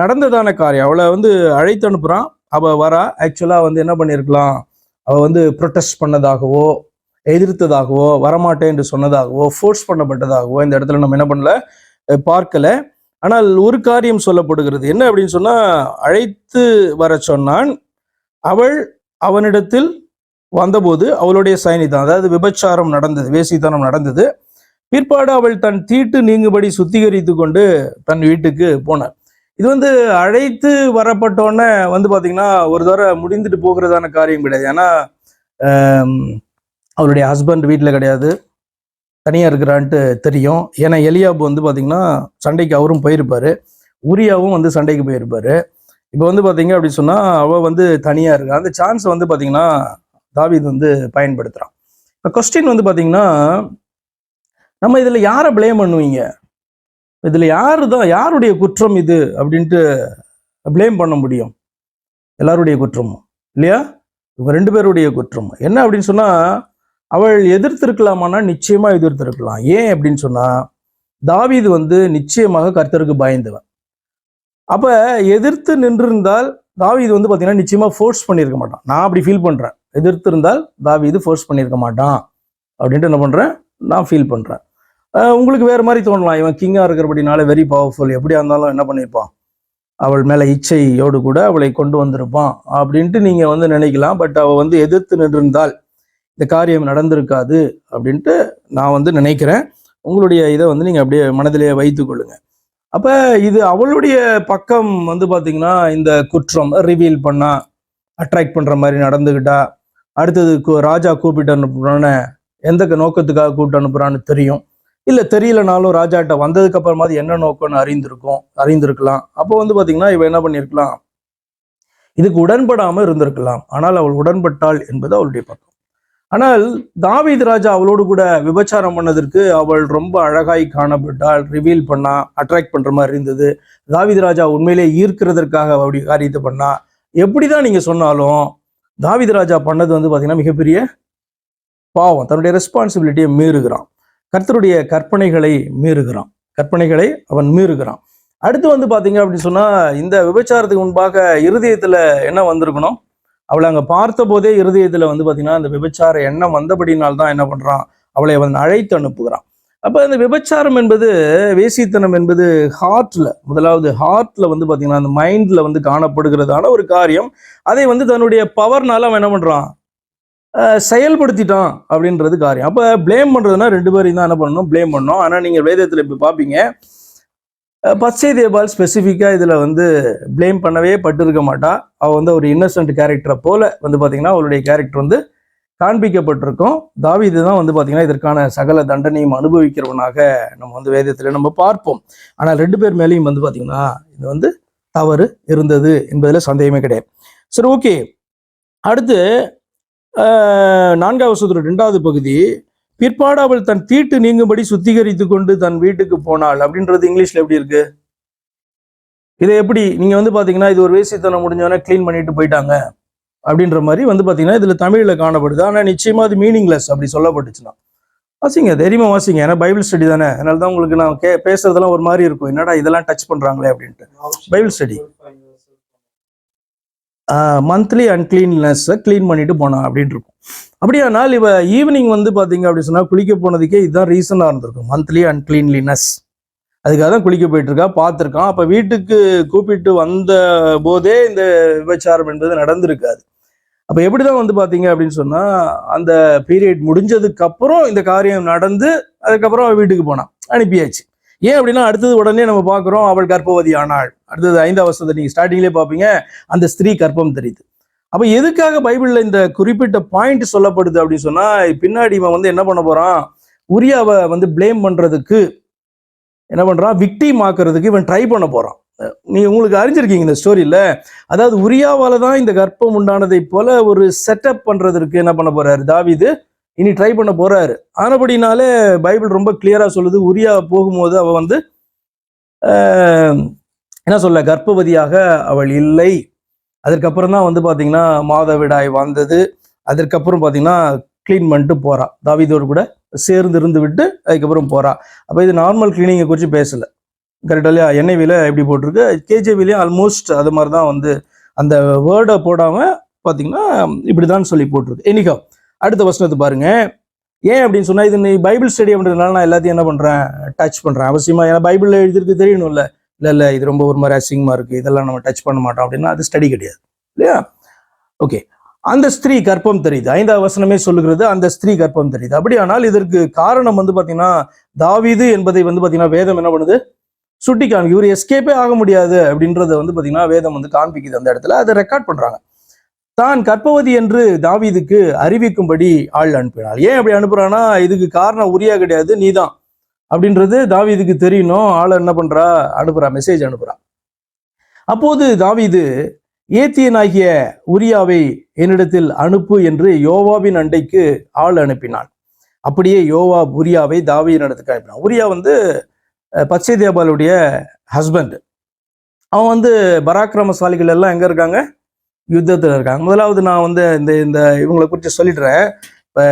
நடந்ததான காரியம். அவளை வந்து அழைத்து அனுப்புறான், அவ வரா. ஆக்சுவலா வந்து என்ன பண்ணிருக்கலாம், அவ வந்து ப்ரொட்டஸ்ட் பண்ணதாகவோ எதிர்த்ததாகவோ வரமாட்டேன் என்று சொன்னதாகவோ ஃபோர்ஸ் பண்ணப்பட்டதாகவோ இந்த இடத்துல நம்ம என்ன பண்ணல, பார்க்கல. ஆனால் ஒரு காரியம் சொல்லப்படுகிறது. என்ன அப்படின்னு சொன்னா, அழைத்து வர சொன்னான். அவள் அவனிடத்தில் வந்தபோது அவளுடைய சயனிதான், அதாவது விபச்சாரம் நடந்தது, வேசித்தனம் நடந்தது. பிற்பாடு அவள் தன் தீட்டு நீங்கும்படி சுத்திகரித்து கொண்டு தன் வீட்டுக்கு போனார். இது வந்து அழைத்து வரப்பட்டோன்னே வந்து பாத்தீங்கன்னா ஒரு தடவை முடிந்துட்டு போகிறதான காரியம் கிடையாது. ஏன்னா அவருடைய ஹஸ்பண்ட் வீட்டில் கிடையாது, தனியாக இருக்கிறான்ட்டு தெரியும். ஏன்னா எலியாபு வந்து பார்த்தீங்கன்னா சண்டைக்கு அவரும் போயிருப்பார், உரியாவும் வந்து சண்டைக்கு போயிருப்பார். இப்போ வந்து பார்த்தீங்க அப்படின்னு சொன்னால் அவள் வந்து தனியாக இருக்கா. அந்த சான்ஸை வந்து பார்த்தீங்கன்னா தாவீது வந்து பயன்படுத்துகிறான். இப்போ கொஸ்டின் வந்து பார்த்தீங்கன்னா, நம்ம இதில் யாரை ப்ளேம் பண்ணுவீங்க? இதில் யாருடைய குற்றம் இது அப்படின்ட்டு ப்ளேம் பண்ண முடியும்? எல்லாருடைய குற்றமும் இல்லையா? இவங்க 2 பேருடைய குற்றம் என்ன அப்படின்னு சொன்னா, அவள் எதிர்த்திருக்கலாமான்னா நிச்சயமா எதிர்த்திருக்கலாம். ஏன் அப்படின்னு சொன்னா, தாவீது வந்து நிச்சயமாக கர்த்தருக்கு பயந்தவன். அப்ப எதிர்த்து நின்றிருந்தால் தாவீது வந்து பாத்தீங்கன்னா நிச்சயமா ஃபோர்ஸ் பண்ணியிருக்க மாட்டான். நான் அப்படி ஃபீல் பண்றேன். எதிர்த்து இருந்தால் தாவீது ஃபோர்ஸ் பண்ணியிருக்க மாட்டான் அப்படின்ட்டு என்ன பண்றேன், நான் ஃபீல் பண்றேன். உங்களுக்கு வேற மாதிரி தோணலாம், இவன் கிங்கா இருக்கிறபடினால வெரி பவர்ஃபுல், எப்படியா இருந்தாலும் என்ன பண்ணியிருப்பான், அவள் மேல இச்சையோடு கூட அவளை கொண்டு வந்திருப்பான் அப்படின்ட்டு நீங்க வந்து நினைக்கலாம். பட் அவள் வந்து எதிர்த்து நின்றிருந்தால் இந்த காரியம் நடந்திருக்காது அப்படின்ட்டு நான் வந்து நினைக்கிறேன். உங்களுடைய இதை வந்து நீங்க அப்படியே மனதிலேயே வைத்துக் கொள்ளுங்க. அப்ப இது அவளுடைய பக்கம் வந்து பாத்தீங்கன்னா, இந்த குற்றம் ரிவீல் பண்ணா, அட்ராக்ட் பண்ற மாதிரி நடந்துகிட்டா, அடுத்தது ராஜா கூப்பிட்டு அனுப்புறான்னு எந்த நோக்கத்துக்காக கூப்பிட்டு அனுப்புறான்னு தெரியும். இல்ல தெரியலனாலும் ராஜாட்ட வந்ததுக்கு அப்புறமா என்ன நோக்கம்னு அறிந்திருக்கலாம். அப்போ வந்து பாத்தீங்கன்னா இவ என்ன பண்ணிருக்கலாம், இதுக்கு உடன்படாம இருந்திருக்கலாம். ஆனால் அவள் உடன்பட்டாள் என்பது அவளுடைய பக்கம். ஆனால் தாவீது ராஜா அவளோடு கூட விபச்சாரம் பண்ணதற்கு அவள் ரொம்ப அழகாய் காணப்பட்டாள், ரிவீல் பண்ணா, அட்ராக்ட் பண்ற மாதிரி இருந்தது. தாவீது ராஜா உண்மையிலே ஈர்க்கிறதற்காக அவருடைய காரியத்தை பண்ணா. எப்படிதான் நீங்க சொன்னாலும் தாவீது ராஜா பண்ணது வந்து பாத்தீங்கன்னா மிகப்பெரிய பாவம். தன்னுடைய ரெஸ்பான்சிபிலிட்டியை மீறுகிறான், கர்த்தருடைய கற்பனைகளை அவன் மீறுகிறான். அடுத்து வந்து பாத்தீங்க அப்படின்னு சொன்னா, இந்த விபச்சாரத்துக்கு முன்பாக இருதயத்துல என்ன வந்திருக்கணும், அவளை அங்க பார்த்த போதே இருதயத்துல வந்து பாத்தீங்கன்னா அந்த விபச்சார எண்ணம் வந்தபடினால்தான் என்ன பண்றான், அவளை அவன் அழைத்து அனுப்புகிறான். அப்ப இந்த விபச்சாரம் என்பது, வேசித்தனம் என்பது முதலாவது ஹார்ட்ல வந்து பாத்தீங்கன்னா அந்த மைண்ட்ல வந்து காணப்படுகிறதான ஒரு காரியம். அதை வந்து தன்னுடைய பவர்னால அவன் என்ன பண்றான், செயல்படுத்திட்டான் அப்படின்றது காரியம். அப்ப பிளேம் பண்றதுன்னா 2 பேரையும் தான் என்ன பண்ணணும், பிளேம் பண்ணணும். ஆனா நீங்க வேதத்துல இப்ப பாப்பீங்க, பச்சை தேபால் ஸ்பெசிஃபிக்கா இதுல வந்து பிளேம் பண்ணவே பட்டிருக்க மாட்டா. அவ வந்து ஒரு இன்னசென்ட் கேரக்டரை போல வந்து பாத்தீங்கன்னா அவளுடைய கேரக்டர் வந்து காண்பிக்கப்பட்டிருக்கும். தாவீது தான் வந்து பாத்தீங்கன்னா இதற்கான சகல தண்டனையும் அனுபவிக்கிறவனாக நம்ம வந்து வேதத்துல நம்ம பார்ப்போம். ஆனால் 2 பேர் மேலேயும் வந்து பாத்தீங்கன்னா இது வந்து தவறு இருந்தது என்பதுல சந்தேகமே கிடையாது. சரி, ஓகே. அடுத்து 4வது வசனத்தோட 2வது பகுதி, பிற்பாடு அவள் தன் தீட்டு நீங்கும்படி சுத்திகரித்து கொண்டு தன் வீட்டுக்கு போனாள் அப்படின்றது இங்கிலீஷ்ல எப்படி இருக்கு? இதை எப்படி நீங்க வந்து பாத்தீங்கன்னா இது ஒரு வேசித்தனம் முடிஞ்சவன கிளீன் பண்ணிட்டு போயிட்டாங்க அப்படின்ற மாதிரி வந்து பாத்தீங்கன்னா இதுல தமிழ்ல காணப்படுது. ஆனா நிச்சயமா அது மீனிங்லெஸ் அப்படி சொல்லப்பட்டுச்சுன்னா. வாசிங்க, தைரியமா வாசிங்க. ஏன்னா பைபிள் ஸ்டடி தானே, அதனாலதான் உங்களுக்கு நான் பேசுறதெல்லாம் ஒரு மாதிரி இருக்கும், என்னடா இதெல்லாம் டச் பண்றாங்களே அப்படின்ட்டு. பைபிள் ஸ்டடி மந்த்லி அன்கிளீன்னஸ் கிளீன் பண்ணிட்டு போனா அப்படின்னு இருக்கும். அப்படியானால் இவ ஈவினிங் வந்து பாத்தீங்க அப்படின்னு சொன்னா குளிக்க போனதுக்கே இதுதான் ரீசனா இருந்திருக்கும், மந்த்லி அன்கிளீன்லினஸ். அதுக்காக தான் குளிக்க போயிட்டு இருக்கா, பார்த்துருக்கான். அப்ப வீட்டுக்கு கூப்பிட்டு வந்த போதே இந்த விபச்சாரம் என்பது நடந்திருக்காது. அப்ப எப்படிதான் வந்து பாத்தீங்க அப்படின்னு சொன்னா அந்த பீரியட் முடிஞ்சதுக்கு அப்புறம் இந்த காரியம் நடந்து அதுக்கப்புறம் வீட்டுக்கு போனான், அனுப்பியாச்சு. ஏன் அப்படின்னா அடுத்தது உடனே நம்ம பார்க்குறோம், அவள் கர்ப்பவதி ஆனாள். அடுத்தது 5வது வசனத்தை நீங்க ஸ்டார்டிங்லேயே பார்ப்பீங்க, அந்த ஸ்திரீ கர்ப்பம் தெரியுது. அப்ப எதுக்காக பைபிள்ல இந்த குறிப்பிட்ட பாயிண்ட் சொல்லப்படுது அப்படின்னு சொன்னா, பின்னாடி இவன் வந்து என்ன பண்ண போறான், உரியாவை வந்து பிளேம் பண்றதுக்கு என்ன பண்றான், விக்டிம் ஆக்குறதுக்கு இவன் ட்ரை பண்ண போறான். நீங்க உங்களுக்கு அறிஞ்சிருக்கீங்க இந்த ஸ்டோரியில. அதாவது உரியாவால தான் இந்த கர்ப்பம் உண்டானதை போல ஒரு செட்டப் பண்றதுக்கு என்ன பண்ண போறாரு தாவீது, இனி ட்ரை பண்ண போறாரு. ஆனபடினாலே பைபிள் ரொம்ப கிளியரா சொல்லுது, உரியா போகும்போது அவ வந்து என்ன சொல்ல, கர்ப்பவதியாக அவள் இல்லை. அதற்கப்புறம் தான் வந்து பாத்தீங்கன்னா மாதவிடாய் வந்தது. அதற்கப்புறம் பாத்தீங்கன்னா கிளீன் பண்ணிட்டு போறா, தாவீதோடு கூட சேர்ந்து இருந்து விட்டு அதுக்கப்புறம் போறா. அப்ப இது நார்மல் கிளீனிங்கை குறித்து பேசல, கரெக்டா இல்லையா? NIV எப்படி போட்டிருக்கு, KJV ஆல்மோஸ்ட் அது மாதிரி தான் வந்து அந்த வேர்டை போடாம பாத்தீங்கன்னா இப்படிதான் சொல்லி போட்டிருக்கு. எனிகா அடுத்த வசனத்தை பாருங்க. ஏன் அப்படின்னு சொன்னா, இது நீ பைபிள் ஸ்டடி அப்படின்றதுனால நான் எல்லாத்தையும் என்ன பண்றேன், டச் பண்றேன் அவசியமா. ஏன்னா பைபிள்ல எழுதிருக்கு தெரியணும்ல. இல்ல இது ரொம்ப ஒரு மாதிரி அசிங்கமா இருக்கு, இதெல்லாம் நம்ம டச் பண்ண மாட்டோம் அப்படின்னா அது ஸ்டடி கிடையாது இல்லையா? ஓகே, அந்த ஸ்திரீ கர்ப்பம் தெரியுது. 5வது வசனமே சொல்லுகிறது, அந்த ஸ்திரீ கர்ப்பம் தெரியுது. அப்படியானால் இதற்கு காரணம் வந்து பாத்தீங்கன்னா தாவீது என்பதை வந்து பாத்தீங்கன்னா வேதம் என்ன பண்ணுது, சுட்டி காண்பி. இவர் எஸ்கேப்பே ஆக முடியாது அப்படின்றத வந்து பாத்தீங்கன்னா வேதம் வந்து காண்பிக்குது அந்த இடத்துல, அதை ரெக்கார்ட் பண்றாங்க. தான் கர்ப்பவதி என்று தாவீதுக்கு அறிவிக்கும்படி ஆள் அனுப்பினாள். ஏன் அப்படி அனுப்புறான்னா, இதுக்கு காரணம் உரியா கிடையாது, நீதான் அப்படின்றது தாவீதுக்கு தெரியணும். ஆள் என்ன பண்றா, அனுப்புறா, மெசேஜ் அனுப்புறா. அப்போது தாவீது, ஏத்தியனாகிய உரியாவை என்னிடத்தில் அனுப்பு என்று யோவாபின் அண்டைக்கு ஆள் அனுப்பினான். அப்படியே யோவாப் உரியாவை தாவீதின் இடத்துக்கு அனுப்பினான். உரியா பத்சேபாளுடைய ஹஸ்பண்ட். அவன் பராக்கிரமசாலிகள் எல்லாம் எங்க இருக்காங்க, யுத்தத்தில் இருக்காங்க. முதலாவது நான் இந்த இந்த இவங்களை குறித்து சொல்லிடுறேன். இப்போ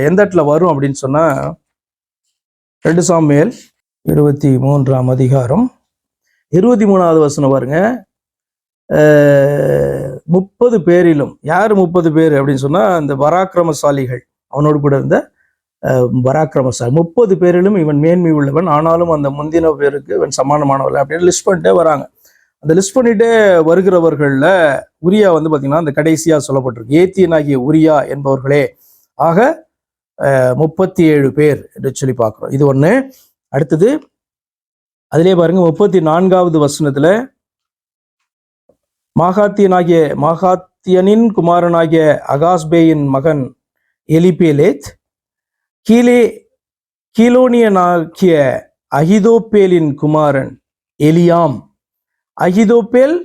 எந்த இடத்துல வரும் அப்படின்னு சொன்னா, 2 சாமுவேல் 23ஆம் அதிகாரம் 23வது வசனம் பாருங்க. 30 பேரிலும், யார் 30 பேர் அப்படின்னு சொன்னா, இந்த பராக்கிரமசாலிகள், அவனோடு கூட இருந்த பராக்கிரமசாலி 30 பேரிலும் இவன் மேன்மை உள்ளவன், ஆனாலும் அந்த முந்தின பேருக்கு இவன் சமானமானவன் அப்படின்னு லிஸ்ட் பண்ணிட்டே வராங்க. அந்த லிஸ்ட் பண்ணிட்டே வருகிறவர்கள்ல உரியா பாத்தீங்கன்னா அந்த கடைசியா சொல்லப்பட்டிருக்கு, ஏத்தியனாகிய உரியா என்பவர்களே ஆக 37 பேர் என்று சொல்லி பார்க்கிறோம். இது ஒண்ணு. அடுத்தது அதிலே பாருங்க, 34வது வசனத்துல மாகாத்தியனின் குமாரனாகிய அகாஸ்பேயின் மகன் எலிபேலேத், கீலோனியனாகிய அகிதோப்பேலின் குமாரன் எலியாம். அகிதோப்பேல்,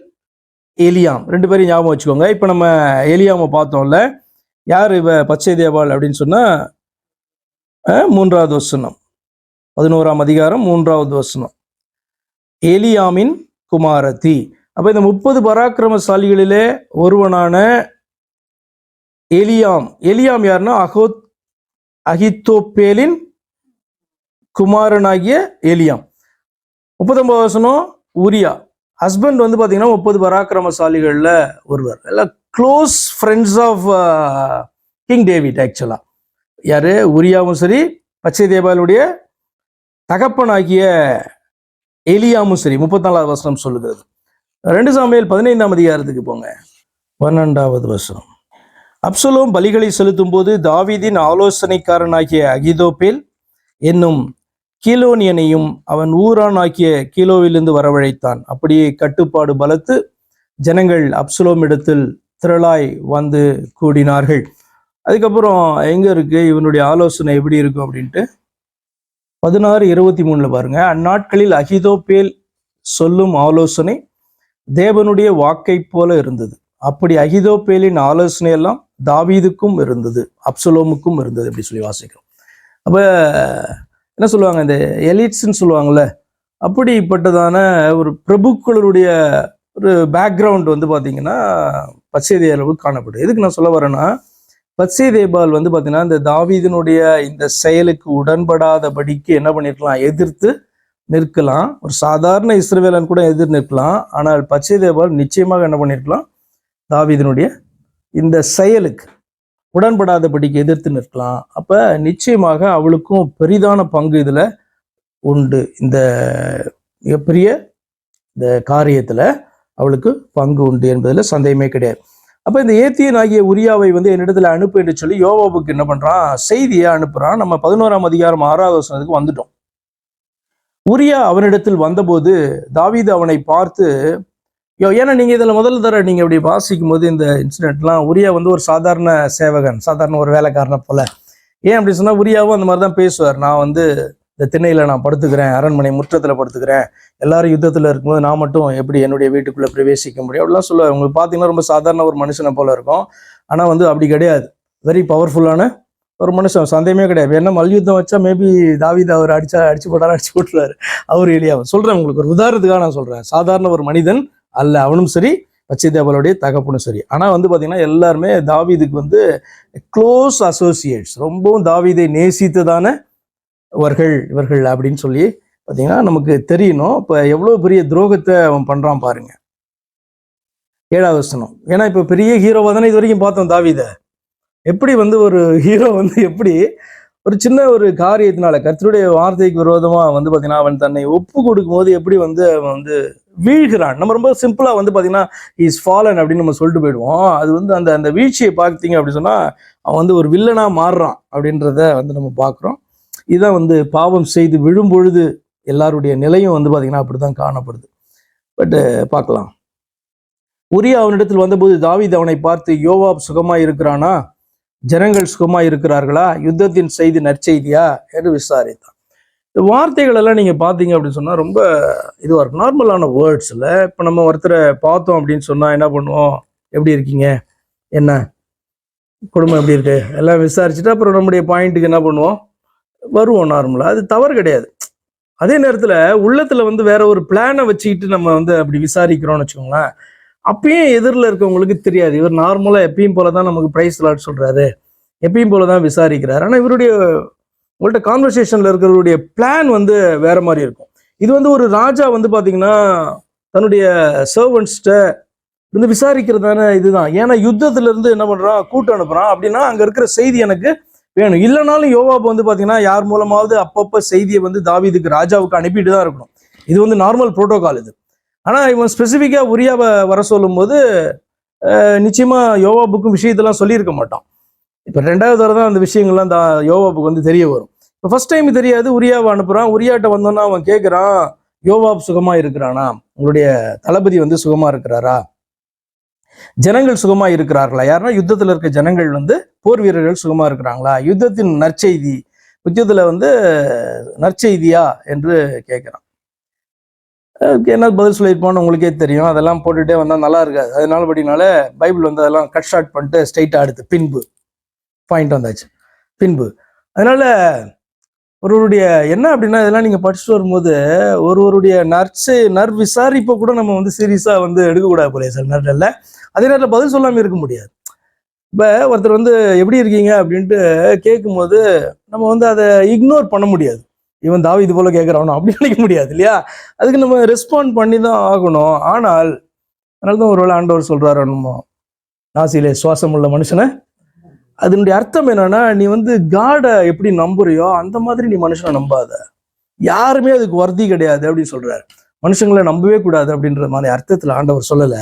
எலியாம் 2 பேரும் ஞாபகம் வச்சுக்கோங்க. இப்ப நம்ம எலியாம பார்த்தோம்ல, யார் இவ பத்சேபாள் அப்படின்னு சொன்னா, 3வது வசனம், 11ஆம் அதிகாரம் 3வது வசனம், எலியாமின் குமாரத்தி. அப்ப இந்த 30 பராக்கிரமசாலிகளிலே ஒருவனான எலியாம் யாருன்னா, அகித்தோப்பேலின் குமாரனாகிய எலியாம். 39 வசனம், உரியா ஹஸ்பண்ட் பாத்தீங்கன்னா 30 பராக்கிரமசாலிகள்ல ஒருவர். எல்லாம் close friends of king David. ஆக்சுவலா யாரு, உரியாவும் சரி, பத்சேபாளுடைய தகப்பனாகிய எலியாமும் சரி. 34வது வசனம் சொல்லுகிறது. 2 சாமுவேல் 15ஆம் அதிகாரத்துக்கு போங்க, 12வது வசனம். அப்சலோம் பலிகளை செலுத்தும் போது தாவீதின் ஆலோசனைக்காரனாகிய அகிதோப்பேல் என்னும் கீலோனியனையும் அவன் ஊரான் ஆக்கிய கீலோவிலிருந்து வரவழைத்தான். அப்படியே கட்டுப்பாடு பலத்து ஜனங்கள் அப்சலோம் இடத்தில் திரளாய் வந்து கூடினார்கள். அதுக்கப்புறம் எங்க இருக்கு இவனுடைய ஆலோசனை எப்படி இருக்கும் அப்படின்ட்டு 16:23 பாருங்க. அந்நாட்களில் அகிதோப்பேல் சொல்லும் ஆலோசனை தேவனுடைய வாக்கை போல இருந்தது. அப்படி அகிதோப்பேலின் ஆலோசனை எல்லாம் தாவீதுக்கும் இருந்தது, அப்சலோமுக்கும் இருந்தது அப்படி சொல்லி வாசிக்கிறோம். அப்ப என்ன சொல்லுவாங்க, இந்த எலிட்ஸ்ன்னு சொல்லுவாங்கல்ல, அப்படிப்பட்டதான ஒரு பிரபுக்களுடைய ஒரு பேக்ரவுண்ட் பார்த்தீங்கன்னா பத்சேபாளுக்கு காணப்படுது. எதுக்கு நான் சொல்ல வரேன்னா, பத்சேபாள் பார்த்தீங்கன்னா இந்த தாவீதினுடைய இந்த செயலுக்கு உடன்படாதபடிக்கு என்ன பண்ணிருக்கலாம், எதிர்த்து நிற்கலாம். ஒரு சாதாரண இஸ்ரவேலன் கூட எதிர்த்து நிற்கலாம். ஆனால் பத்சேபாள் நிச்சயமாக என்ன பண்ணிருக்கலாம், தாவீதினுடைய இந்த செயலுக்கு உடன்படாதபடிக்கு எதிர்த்து நிற்கலாம். அப்ப நிச்சயமாக அவளுக்கும் பெரிதான பங்கு இதுல உண்டு. இந்த மிகப்பெரிய இந்த காரியத்துல அவளுக்கு பங்கு உண்டு என்பதுல சந்தேகமே கிடையாது. அப்ப இந்த ஏத்தியன் ஆகிய உரியாவை என்னிடத்துல அனுப்பு என்று சொல்லி யோவாபுக்கு என்ன பண்றான், செய்தியை அனுப்புறான். நம்ம 11ஆம் அதிகாரம் 6வது வசனத்துக்கு வந்துட்டோம். உரியா அவனிடத்தில் வந்தபோது தாவீது அவனை பார்த்து, ஏன்னா நீங்க இதுல முதல்ல தர நீங்க இப்படி வாசிக்கும் போது இந்த இன்சிடென்ட்லாம், உரியா ஒரு சாதாரண சேவகன், சாதாரண ஒரு வேலைக்காரனை போல. ஏன் அப்படி சொன்னா, உரியாவும் அந்த மாதிரிதான் பேசுவார். நான் இந்த திண்ணையில நான் படுத்துக்கிறேன், அரண்மனை முற்றத்துல படுத்துக்கிறேன், எல்லாரும் யுத்தத்துல இருக்கும்போது நான் மட்டும் எப்படி என்னுடைய வீட்டுக்குள்ள பிரவேசிக்க முடியும் அப்படிலாம் சொல்லுவார். உங்களுக்கு பாத்தீங்கன்னா ரொம்ப சாதாரண ஒரு மனுஷனை போல இருக்கும். ஆனா அப்படி கிடையாது, வெரி பவர்ஃபுல்லான ஒரு மனுஷன், சந்தேகமே கிடையாது. என்ன மல்யுத்தம் வச்சா மேபி தாவீது அவர் அடிச்சு போட்டுருவாரு அவர் எலியாவை. சொல்றேன் உங்களுக்கு ஒரு உதாரணத்துக்காக நான் சொல்றேன். சாதாரண ஒரு மனிதன் அல்ல அவனும் சரி, பத்சேபாளுடைய தகப்பனும் சரி. ஆனா பாத்தீங்கன்னா எல்லாருமே தாவீதுக்கு க்ளோஸ் அசோசியேட்ஸ், ரொம்பவும் தாவீதை நேசித்ததான இவர்கள் அப்படின்னு சொல்லி பாத்தீங்கன்னா நமக்கு தெரியணும். இப்ப எவ்வளவு பெரிய துரோகத்தை அவன் பண்றான் பாருங்க. 7வது வசனம். ஏன்னா இப்ப பெரிய ஹீரோவா தானே இது வரைக்கும் பார்த்தோம் தாவீதை. எப்படி ஒரு ஹீரோ எப்படி ஒரு சின்ன ஒரு காரியத்தினால கர்த்தருடைய வார்த்தைக்கு விரோதமா பாத்தீங்கன்னா அவன் தன்னை ஒப்பு கொடுக்கும் போது எப்படி அவன் வீழ்கிறான். நம்ம ரொம்ப சிம்பிளா பாத்தீங்கன்னா இஸ் ஃபாலன் அப்படின்னு நம்ம சொல்லிட்டு போயிடுவோம். அது அந்த அந்த வீழ்ச்சியை பார்த்தீங்க அப்படின்னு சொன்னா அவன் ஒரு வில்லனா மாறுறான் அப்படின்றத நம்ம பார்க்குறோம். இதான் பாவம் செய்து விழும் பொழுது எல்லாருடைய நிலையும் பாத்தீங்கன்னா அப்படிதான் காணப்படுது. பட் பார்க்கலாம். உரியா அவனிடத்தில் வந்தபோது தாவீது அவனை பார்த்து, யோவாப் சுகமாய் இருக்கிறானா? ஜனங்கள் சுகமாய் இருக்கிறார்களா? யுத்தத்தின் செய்தி நற்செய்தியா என்று விசாரித்தான். இந்த வார்த்தைகள் எல்லாம் நீங்க பாத்தீங்க அப்படின்னு சொன்னா ரொம்ப இதுவா இருக்கும். நார்மலான வேர்ட்ஸ்ல இப்ப நம்ம ஒருத்தரை பார்த்தோம் அப்படின்னு சொன்னா என்ன பண்ணுவோம்? எப்படி இருக்கீங்க, என்ன குடும்பம் எப்படி இருக்கு, எல்லாம் விசாரிச்சுட்டு அப்புறம் நம்முடைய பாயிண்ட்டுக்கு என்ன பண்ணுவோம், வருவோம் நார்மலா. அது தவறு கிடையாது. அதே நேரத்துல உள்ளத்துல வந்து வேற ஒரு பிளானை வச்சுக்கிட்டு நம்ம வந்து அப்படி விசாரிக்கிறோம்னு வச்சுக்கோங்களேன், அப்பயும் எதிரில் இருக்கவங்களுக்கு தெரியாது. இவர் நார்மலா எப்பயும் போலதான் நமக்கு பிரைஸ் லாட் சொல்றாரு, எப்பயும் போலதான் விசாரிக்கிறாரு. ஆனா இவருடைய உங்கள்கிட்ட கான்வர்சேஷன்ல இருக்கிறவருடைய பிளான் வந்து வேற மாதிரி இருக்கும். இது வந்து ஒரு ராஜா வந்து பாத்தீங்கன்னா தன்னுடைய சர்வன்ஸ்ட வந்து விசாரிக்கிறதான இதுதான். ஏன்னா யுத்தத்துல இருந்து என்ன பண்றான், கூட்டம் அனுப்புறான் அப்படின்னா அங்க இருக்கிற செய்தி எனக்கு வேணும். இல்லைனாலும் யோவாப் வந்து பாத்தீங்கன்னா யார் மூலமாவது அப்பப்ப செய்தியை வந்து தாவீதுக்கு ராஜாவுக்கு அனுப்பிட்டு தான் இருக்கணும். இது வந்து நார்மல் புரோட்டோகால் இது. ஆனா இவன் ஸ்பெசிஃபிக்கா உரியாவை வர சொல்லும் போது நிச்சயமா யோவாபுக்கும் விஷயத்தெல்லாம் சொல்லியிருக்க மாட்டான். இப்ப ரெண்டாவது தடவை தான் அந்த விஷயங்கள்லாம் யோவாபுக்கு வந்து தெரிய வரும். இப்போ ஃபர்ஸ்ட் டைம் தெரியாது, உரியாவை அனுப்புறான். உரியாட்ட வந்தோன்னா அவன் கேட்குறான், யோவாப் சுகமா இருக்கிறானா? உங்களுடைய தளபதி வந்து சுகமா இருக்கிறாரா? ஜனங்கள் சுகமா இருக்கிறார்களா? யாருன்னா யுத்தத்தில் இருக்க ஜனங்கள் வந்து போர் வீரர்கள் சுகமா இருக்கிறாங்களா? யுத்தத்தின் நற்செய்தி, யுத்தத்துல வந்து நற்செய்தியா என்று கேட்கிறான். என்ன பதில் சொல்லியிருப்பான்னு உங்களுக்கே தெரியும். அதெல்லாம் போட்டுட்டே வந்தா நல்லா இருக்காது. அதனால படினால பைபிள் வந்து அதெல்லாம் கட் ஷார்ட் பண்ணிட்டு ஸ்ட்ரைட்டா அடுத்து பின்பு பாயிண்ட் வந்தாச்சு. பின்பு அதனால ஒருவருடைய என்ன அப்படின்னா இதெல்லாம் நீங்க படிச்சுட்டு வரும்போது ஒருவருடைய நற்விசாரிப்பை கூட நம்ம வந்து சீரியஸா வந்து எடுக்கக்கூடாது போல சில நேரத்தில். அதே நேரத்தில் பதில் சொல்லாமல் இருக்க முடியாது. இப்போ ஒருத்தர் வந்து எப்படி இருக்கீங்க அப்படின்ட்டு கேட்கும்போது நம்ம வந்து அதை இக்னோர் பண்ண முடியாது. இவன் தாவீது போல கேட்குறானோ அப்படி நினைக்க முடியாது இல்லையா? அதுக்கு நம்ம ரெஸ்பாண்ட் பண்ணி தான் ஆகணும். ஆனால் அதனால தான் ஒருவேளை ஆண்டவர் சொல்றாரு, நம்ம நாசியிலே சுவாசம் உள்ள மனுஷனை. அதனுடைய அர்த்தம் என்னன்னா, நீ வந்து காடை எப்படி நம்புறியோ அந்த மாதிரி நீ மனுஷனை நம்பாத, யாருமே அதுக்கு வர்த்தி கிடையாது அப்படின்னு சொல்றாரு. மனுஷங்களை நம்பவே கூடாது அப்படின்ற மாதிரி அர்த்தத்துல ஆண்டவர் சொல்லல.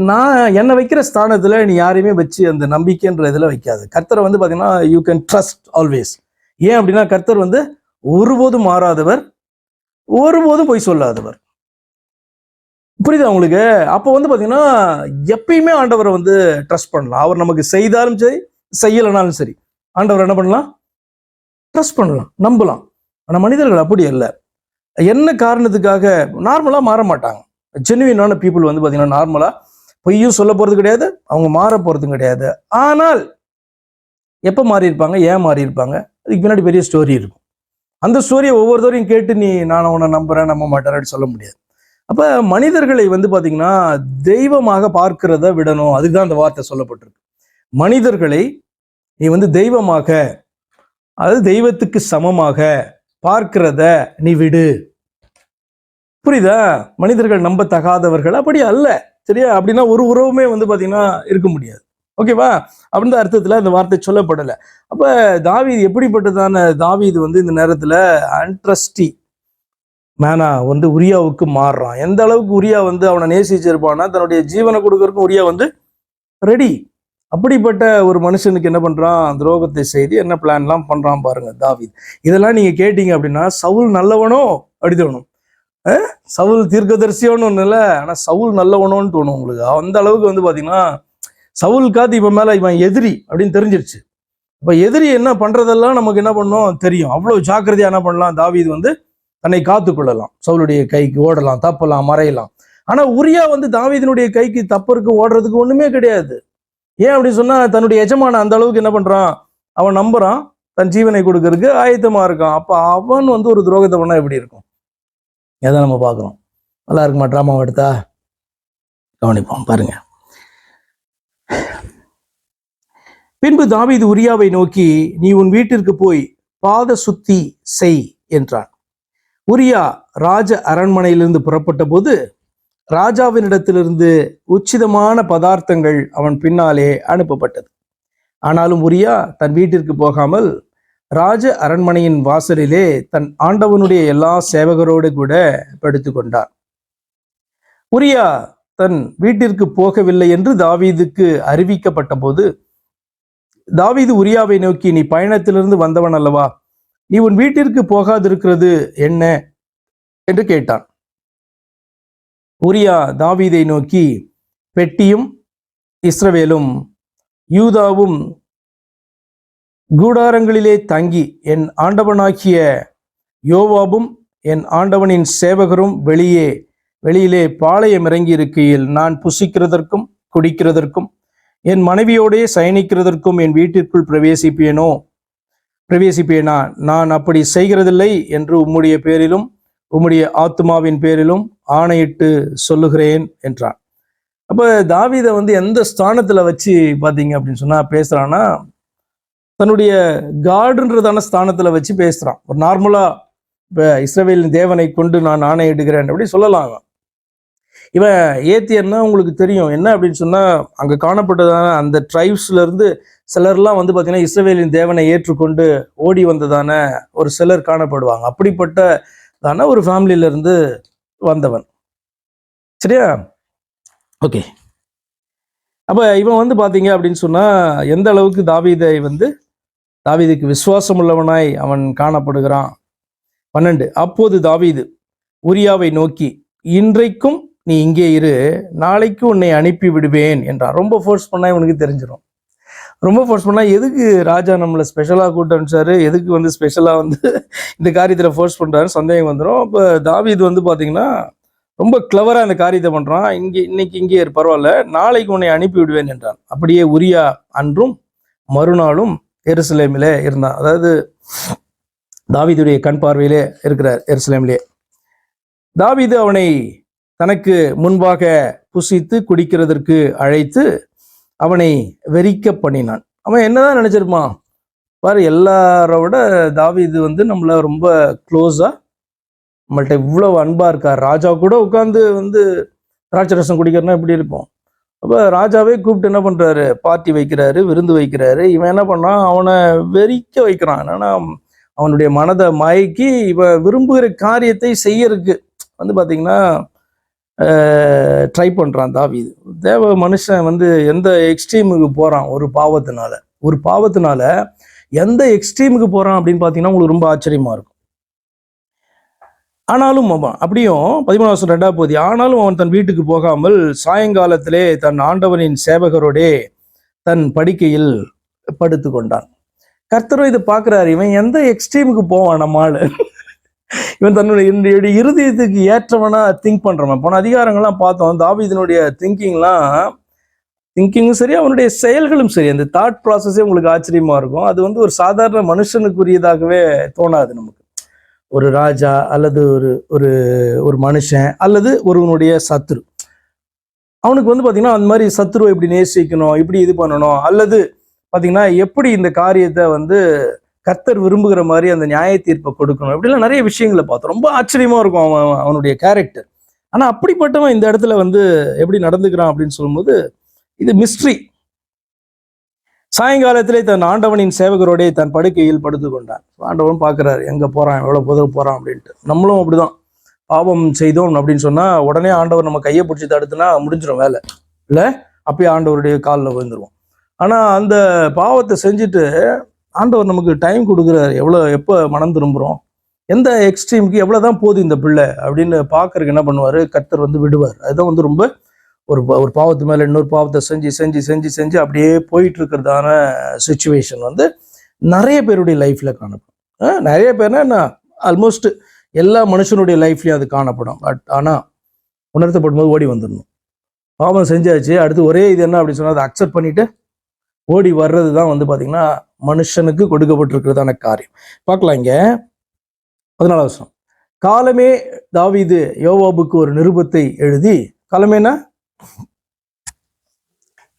நான் என்னை வைக்கிற ஸ்தானத்துல நீ யாரையுமே வச்சு அந்த நம்பிக்கைன்ற இதுல வைக்காது. கர்த்தரை வந்து பாத்தீங்கன்னா யூ கேன் ட்ரஸ்ட் ஆல்வேஸ். ஏன் அப்படின்னா கர்த்தர் வந்து ஒருபோதும் மாறாதவர், ஒருபோதும் பொய் சொல்லாதவர். புரியுதா உங்களுக்கு? அப்போ வந்து பாத்தீங்கன்னா எப்பயுமே ஆண்டவரை வந்து ட்ரஸ்ட் பண்ணலாம். அவர் நமக்கு செய்தாலும் சரி செய்யலைனாலும் சரி ஆண்டவர் என்ன பண்ணலாம், ட்ரஸ்ட் பண்ணலாம், நம்பலாம். ஆனா மனிதர்கள் அப்படி அல்ல. என்ன காரணத்துக்காக நார்மலா மாற மாட்டாங்க. ஜெனுவினான பீப்புள் வந்து பாத்தீங்கன்னா நார்மலா பொய்யும் சொல்ல போறது கிடையாது, அவங்க மாற போறதும் கிடையாது. ஆனால் எப்ப மாறி இருப்பாங்க, ஏன் மாறி இருப்பாங்க, அதுக்கு பின்னாடி பெரிய ஸ்டோரி இருக்கும். அந்த ஸ்டோரியை ஒவ்வொருத்தரையும் கேட்டு நீ நான் உன்னை நம்புறேன் நம்ப மாட்டேன் அப்படின்னு சொல்ல முடியாது. அப்ப மனிதர்களை வந்து பாத்தீங்கன்னா தெய்வமாக பார்க்கிறத விடணும். அதுக்குதான் அந்த வார்த்தை சொல்லப்பட்டிருக்கு. மனிதர்களை நீ வந்து தெய்வமாக, அதாவது தெய்வத்துக்கு சமமாக பார்க்கிறத நீ விடு. புரியுதா? மனிதர்கள் நம்ப தகாதவர்கள் அப்படி அல்ல. சரியா? அப்படின்னா ஒரு உறவுமே வந்து பாத்தீங்கன்னா இருக்க முடியாது. ஓகேவா? அப்படின்ற அர்த்தத்துல அந்த வார்த்தை சொல்லப்படலை. அப்ப தாவீது எப்படிப்பட்டதான தாவீது வந்து இந்த நேரத்துல அன்ட்ரஸ்டி மேனா வந்து உரியாவுக்கு மாறுறான். எந்த அளவுக்கு உரியா வந்து அவனை நேசிச்சிருப்பான்னா தன்னுடைய ஜீவனை கொடுக்கறதுக்கும் உரியா வந்து ரெடி. அப்படிப்பட்ட ஒரு மனுஷனுக்கு என்ன பண்றான், துரோகத்தை செய்து என்ன பிளான்லாம் பண்றான் பாருங்க தாவீது. இதெல்லாம் நீங்க கேட்டீங்க அப்படின்னா சவுல் நல்லவனோ அப்படி தோணும், சவுல் தீர்க்கதரிசியோன்னு ஒண்ணு இல்லை, ஆனா சவுல் நல்லவனோன்னு தோணும் உங்களுக்கு. அந்த அளவுக்கு வந்து பாத்தீங்கன்னா சவுல் காத்து இவன் மேல இவன் எதிரி அப்படின்னு தெரிஞ்சிருச்சு. இப்ப எதிரி என்ன பண்றதெல்லாம் நமக்கு என்ன பண்ணோம் தெரியும். அவ்வளவு ஜாக்கிரதையா என்ன பண்ணலாம், தாவீது வந்து தன்னை காத்து கொள்ளலாம். சவுளுடைய கைக்கு ஓடலாம், தப்பலாம், மறையலாம். ஆனா உரியா வந்து தாவீதினுடைய கைக்கு தப்பருக்கு ஓடுறதுக்கு ஒண்ணுமே கிடையாது. ஏன் அப்படின்னு சொன்னா தன்னுடைய எஜமான அந்த அளவுக்கு என்ன பண்றான், அவன் நம்புறான், தன் ஜீவனை கொடுக்கறதுக்கு ஆயத்தமா இருக்கான். அப்ப அவன் வந்து ஒரு துரோகத்தை பண்ணா எப்படி இருக்கும், எதை நம்ம பார்க்கிறோம். நல்லா இருக்குமா டிராமாவை எடுத்தா? கவனிப்போம் பாருங்க. பின்பு தாவீது உரியாவை நோக்கி, நீ உன் வீட்டிற்கு போய் பாத சுத்தி செய் என்றான். உரியா ராஜ அரண்மனையிலிருந்து புறப்பட்ட போது ராஜாவினிடத்திலிருந்து உச்சிதமான பதார்த்தங்கள் அவன் பின்னாலே அனுப்பப்பட்டது. ஆனாலும் உரியா தன் வீட்டிற்கு போகாமல் ராஜ அரண்மனையின் வாசலிலே தன் ஆண்டவனுடைய எல்லா சேவகரோடு கூட படுத்து கொண்டான். உரியா தன் வீட்டிற்கு போகவில்லை என்று தாவீதுக்கு அறிவிக்கப்பட்ட போது தாவீது உரியாவை நோக்கி, நீ பயணத்திலிருந்து வந்தவன் அல்லவா, நீ உன் வீட்டிற்கு போகாதிருக்கிறது என்ன என்று கேட்டான். உரியா தாவீதை நோக்கி, பெட்டியும் இஸ்ரவேலும் யூதாவும் கூடாரங்களிலே தங்கி என் ஆண்டவனாகிய யோவாபும் என் ஆண்டவனின் சேவகரும் வெளியிலே பாளையம் இறங்கி இருக்கையில் நான் புசிக்கிறதற்கும் குடிக்கிறதற்கும் என் மனைவியோடே சயனிக்கிறதற்கும் என் வீட்டிற்குள் பிரவேசிப்பேனா? நான் அப்படி செய்கிறதில்லை என்று உம்முடைய பேரிலும் உம்முடைய ஆத்மாவின் பேரிலும் ஆணையிட்டு சொல்லுகிறேன் என்றான். அப்ப தாவீதை வந்து எந்த ஸ்தானத்துல வச்சு பாத்தீங்க அப்படின்னு சொன்னா பேசுறான்னா, தன்னுடைய காடுன்றதான ஸ்தானத்துல வச்சு பேசுறான். ஒரு நார்மலா இப்ப இஸ்ரவேலின் தேவனை கொண்டு நான் ஆணையிடுகிறேன் அப்படி சொல்லலாம். இவன் ஏத்தியன்னா உங்களுக்கு தெரியும் என்ன அப்படின்னு சொன்னா, அங்க காணப்பட்டதான அந்த ட்ரைப்ஸ்ல இருந்து சிலர்லாம் வந்து பாத்தீங்கன்னா இஸ்ரவேலின் தேவனை ஏற்றுக்கொண்டு ஓடி வந்ததான ஒரு சிலர் காணப்படுவாங்க. அப்படிப்பட்டதான ஒரு ஃபேமிலியில இருந்து வந்தவன். சரியா? ஓகே. அப்ப இவன் வந்து பாத்தீங்க அப்படின்னு சொன்னா எந்த அளவுக்கு தாவீதுக்கு விசுவாசம் உள்ளவனாய் அவன் காணப்படுகிறான். 12. அப்போது தாவீது உரியாவை நோக்கி, இன்றைக்கும் நீ இங்கே இரு, நாளைக்கு உன்னை அனுப்பி விடுவேன் என்றான். ரொம்ப ஃபோர்ஸ் பண்ணா இவனுக்கு தெரிஞ்சிடும். ரொம்ப ஃபோர்ஸ் பண்ணா எதுக்கு ராஜா நம்மளை ஸ்பெஷலாக கூட்டு அனுப்பிச்சாரு, எதுக்கு வந்து ஸ்பெஷலாக வந்து இந்த காரியத்தில் ஃபோர்ஸ் பண்ணுறாரு சந்தேகம் வந்துடும். இப்போ தாவீது வந்து பார்த்தீங்கன்னா ரொம்ப கிளவராக இந்த காரியத்தை பண்ணுறான். இன்னைக்கு இங்கே பரவாயில்ல, நாளைக்கு உன்னை அனுப்பி விடுவேன் என்றான். அப்படியே உரியா அன்றும் மறுநாளும் எருசலேமிலே இருந்தான். அதாவது தாவீதுடைய கண் பார்வையிலே இருக்கிறார் எருசலேமிலே. தாவீது அவனை தனக்கு முன்பாக புசித்து குடிக்கிறதற்கு அழைத்து அவனை வெறிக்க பண்ணினான். அவன் என்னதான் நினைச்சிருப்பான் பாரு, எல்லாரோட தாவீது வந்து நம்மள ரொம்ப க்ளோஸா நம்மள்ட்ட இவ்வளவு அன்பா இருக்கார். ராஜா கூட உட்காந்து வந்து திராட்சை ரசம் குடிக்கிறனா எப்படி இருக்கும்? அப்ப ராஜாவே கூப்பிட்டு என்ன பண்றாரு, பார்ட்டி வைக்கிறாரு, விருந்து வைக்கிறாரு. இவன் என்ன பண்ணான், அவனை வெறிக்க வைக்கிறான். என்னன்னா அவனுடைய மனதை மயக்கி இவன் விரும்புகிற காரியத்தை செய்யறதுக்கு வந்து பாத்தீங்கன்னா ட்ரை பண்றான் தாவீது. தேவ மனுஷன் வந்து எந்த எக்ஸ்ட்ரீமுக்கு போறான், ஒரு பாவத்தினால எந்த எக்ஸ்ட்ரீமுக்கு போறான் அப்படின்னு பாத்தீங்கன்னா உங்களுக்கு ரொம்ப ஆச்சரியமா இருக்கும். ஆனாலும் அவன் அப்படியும் 13 2 பகுதி, ஆனாலும் அவன் தன் வீட்டுக்கு போகாமல் சாயங்காலத்திலே தன் ஆண்டவனின் சேவகரோடே தன் படுக்கையில் படுத்து கொண்டான். கர்த்தரும் இதை பார்க்கிறாரு, இவன் எந்த எக்ஸ்ட்ரீமுக்கு போவான் நம்மால். இவன் தன்னுடைய இருதயத்துக்கு ஏற்றவனா திங்க் பண்றவன். போன அதிகாரங்கள்லாம் பார்த்தோம், தாவீதினுடைய திங்கிங்கும் சரி, அவனுடைய செயல்களும் சரி, அந்த தாட் ப்ராசஸே உங்களுக்கு ஆச்சரியமா இருக்கும். அது வந்து ஒரு சாதாரண மனுஷனுக்குரியதாகவே தோணாது நமக்கு. ஒரு ராஜா அல்லது ஒரு ஒரு மனுஷன் அல்லது ஒருவனுடைய சத்துரு, அவனுக்கு வந்து பாத்தீங்கன்னா அந்த மாதிரி சத்துருவை இப்படி நேசிக்கணும், இப்படி இது பண்ணணும், அல்லது பாத்தீங்கன்னா எப்படி இந்த காரியத்தை வந்து கர்த்தர் விரும்புகிற மாதிரி அந்த நியாய தீர்ப்பை கொடுக்கணும், இப்படிலாம் நிறைய விஷயங்களை பார்த்தோம். ரொம்ப ஆச்சரியமா இருக்கும் அவனுடைய கேரக்டர். ஆனா அப்படிப்பட்டவன் இந்த இடத்துல வந்து எப்படி நடந்துக்கிறான் அப்படின்னு சொல்லும்போது இது மிஸ்ட்ரி. சாயங்காலத்திலே தன் ஆண்டவனின் சேவகரோடே தன் படுக்கையில் படுத்து கொண்டான். ஆண்டவன் பார்க்கிறாரு, எங்க போறான், எவ்வளவு போறான் அப்படின்ட்டு. நம்மளும் அப்படிதான் பாவம் செய்தோம் அப்படின்னு சொன்னா உடனே ஆண்டவர் நம்ம கையை பிடிச்சி தடுத்துனா முடிஞ்சிடும் வேலை இல்ல, அப்பயே ஆண்டவருடைய காலில் விழுந்துருவோம். ஆனா அந்த பாவத்தை செஞ்சுட்டு ஆண்டவர் நமக்கு டைம் கொடுக்குறாரு, எப்போ மனம் திரும்புகிறோம், எந்த எக்ஸ்ட்ரீமுக்கு எவ்வளோதான் போகுது இந்த பிள்ளை அப்படின்னு பார்க்கறதுக்கு என்ன பண்ணுவார், கர்த்தர் வந்து விடுவார். அதுதான் வந்து ரொம்ப ஒரு பாவத்து மேலே இன்னொரு பாவத்தை செஞ்சு செஞ்சு செஞ்சு செஞ்சு அப்படியே போயிட்டு இருக்கிறதான சுச்சுவேஷன் வந்து நிறைய பேருடைய லைஃப்ல காணப்படும். நிறைய பேர்னா என்ன, ஆல்மோஸ்ட் எல்லா மனுஷனுடைய லைஃப்லையும் அது காணப்படும். பட் ஆனால் உணர்த்தப்படும் போது ஓடி வந்துடணும். பாவம் செஞ்சாச்சு, அடுத்து ஒரே இது என்ன அப்படின்னு சொன்னால் அதை அக்செப்ட் பண்ணிட்டு ஓடி வர்றது தான் வந்து பார்த்தீங்கன்னா மனுஷனுக்கு கொடுக்கப்பட்டிருக்கிறதான காரியம். பார்க்கலாம் இங்க 14 காலமே தாவீது யோவாபுக்கு ஒரு நிருபத்தை எழுதி, காலமேனா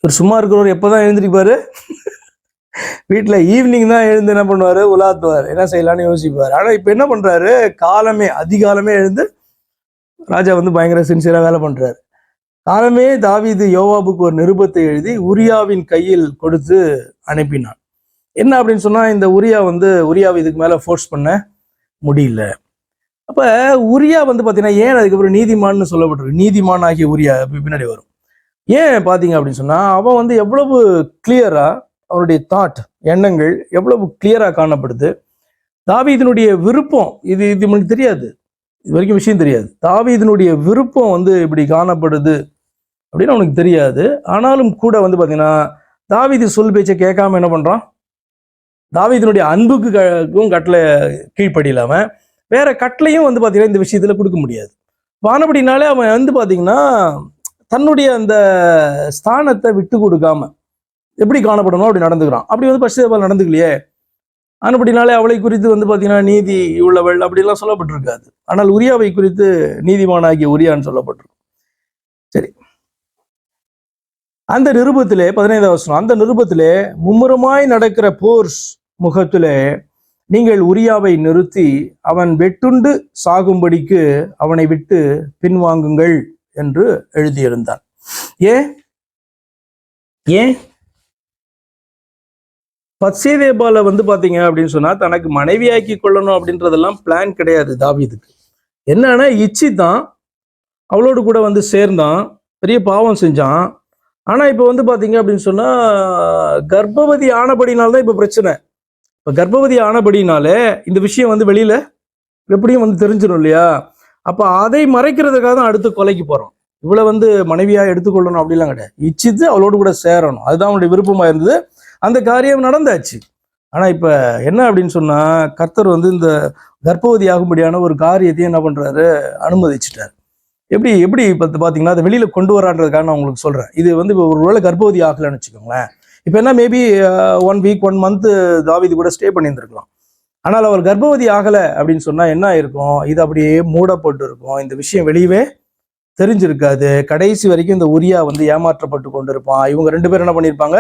ஒரு சும்மா இருக்கிறவர் எப்போதான் எழுந்திருப்பாரு, வீட்டில் ஈவினிங் தான் எழுந்து என்ன பண்ணுவாரு, உலாத்துவார், என்ன செய்யலான்னு யோசிப்பார். ஆனால் இப்போ என்ன பண்றாரு, அதிகாலமே எழுந்து ராஜா வந்து பயங்கர சின்சியரா வேலை பண்றாரு. காலமே தாவீது யோவாபுக்கு ஒரு நிருபத்தை எழுதி உரியாவின் கையில் கொடுத்து அனுப்பினான். என்ன அப்படின்னு சொன்னா, இந்த உரியாவை இதுக்கு மேல ஃபோர்ஸ் பண்ண முடியல. அப்ப உரியா வந்து பாத்தீங்கன்னா ஏன் அதுக்கப்புறம் நீதிமான்னு சொல்லப்பட்டிருக்கு, நீதிமான் ஆகிய உரியா பின்னாடி வரும். ஏன் பாத்தீங்க அப்படின்னு சொன்னா, அவன் வந்து எவ்வளவு கிளியரா அவனுடைய எண்ணங்கள் எவ்வளவு கிளியரா காணப்படுது. தாவீதினுடைய விருப்பம் இது நமக்கு தெரியாது, இது வரைக்கும் விஷயம் தெரியாது. தாவீதினுடைய விருப்பம் வந்து இப்படி காணப்படுது அப்படின்னு அவனுக்கு தெரியாது. ஆனாலும் கூட வந்து பார்த்தீங்கன்னா தாவீது சொல் பேச்சை கேட்காம என்ன பண்றான், தாவீதினுடைய அன்புக்கும் கட்டளை கீழ்ப்படியிலாம வேற கட்டளையும் வந்து பார்த்தீங்கன்னா இந்த விஷயத்துல கொடுக்க முடியாது. வானபடினாலே அவன் வந்து பார்த்தீங்கன்னா தன்னுடைய அந்த ஸ்தானத்தை விட்டு கொடுக்காம எப்படி காணப்படணும் அப்படி நடந்துக்கிறான். அப்படி வந்து பட்சேபால் நடந்துக்கலையே. ஆனபடினாலே அவளை குறித்து வந்து பார்த்தீங்கன்னா நீதி உள்ளவள் அப்படிலாம் சொல்லப்பட்டிருக்காது. ஆனால் உரியாவை குறித்து நீதிமானாகிய உரியான்னு சொல்லப்பட்டிருக்கும். சரி, அந்த நிருபத்திலே 15வது வசனம், அந்த நிருபத்திலே மும்முரமாய் நடக்கிற போர் முகத்திலே நீங்கள் உரியாவை நிறுத்தி அவன் வெட்டுண்டு சாகும்படிக்கு அவனை விட்டு பின்வாங்குங்கள் என்று எழுதியிருந்தான். ஏன் ஏன் பத்சேபால வந்து பாத்தீங்க அப்படின்னு சொன்னா தனக்கு மனைவியாக்கி கொள்ளணும் அப்படின்றதெல்லாம் பிளான் கிடையாது தாவீதுக்கு. என்னன்னா இச்சி தான், அவளோடு கூட வந்து சேர்ந்தான், பெரிய பாவம் செஞ்சான். ஆனா இப்ப வந்து பாத்தீங்க அப்படின்னு சொன்னா கர்ப்பவதி ஆனபடினால்தான் இப்ப பிரச்சனை. இப்ப கர்ப்பவதி ஆனபடினாலே இந்த விஷயம் வந்து வெளியில எப்படியும் வந்து தெரிஞ்சிடும் இல்லையா. அப்ப அதை மறைக்கிறதுக்காக தான் அடுத்து கொலைக்கு போறோம். இவ்வளவு வந்து மனைவியா எடுத்துக்கொள்ளணும் அப்படிலாம் கிடையாது. இச்சித்து அவளோடு கூட சேரணும், அதுதான் அவனுடைய விருப்பமா இருந்தது. அந்த காரியம் நடந்தாச்சு. ஆனா இப்ப என்ன அப்படின்னு சொன்னா கர்த்தர் வந்து இந்த கர்ப்பவதி ஆகும்படியான ஒரு காரியத்தையும் என்ன பண்றாரு, அனுமதிச்சுட்டார். எப்படி எப்படி இப்ப பாத்தீங்கன்னா அதை வெளியில கொண்டு வரான்றதுக்காக நான் உங்களுக்கு சொல்றேன். இது வந்து ஒருவேளை கர்ப்பவதி ஆகலன்னு வச்சுக்கோங்களேன், இப்ப என்ன மேபி 1 வீக் 1 மந்த் தாவீது கூட ஸ்டே பண்ணியிருந்திருக்கலாம். ஆனால் அவர் கர்ப்பவதி ஆகல அப்படின்னு சொன்னா என்ன ஆயிருக்கும், இது அப்படியே மூடப்பட்டு இருக்கும். இந்த விஷயம் வெளியவே தெரிஞ்சிருக்காது. கடைசி வரைக்கும் இந்த உரியா வந்து ஏமாற்றப்பட்டு கொண்டு இருப்பான். இவங்க 2 பேரும் என்ன பண்ணியிருப்பாங்க,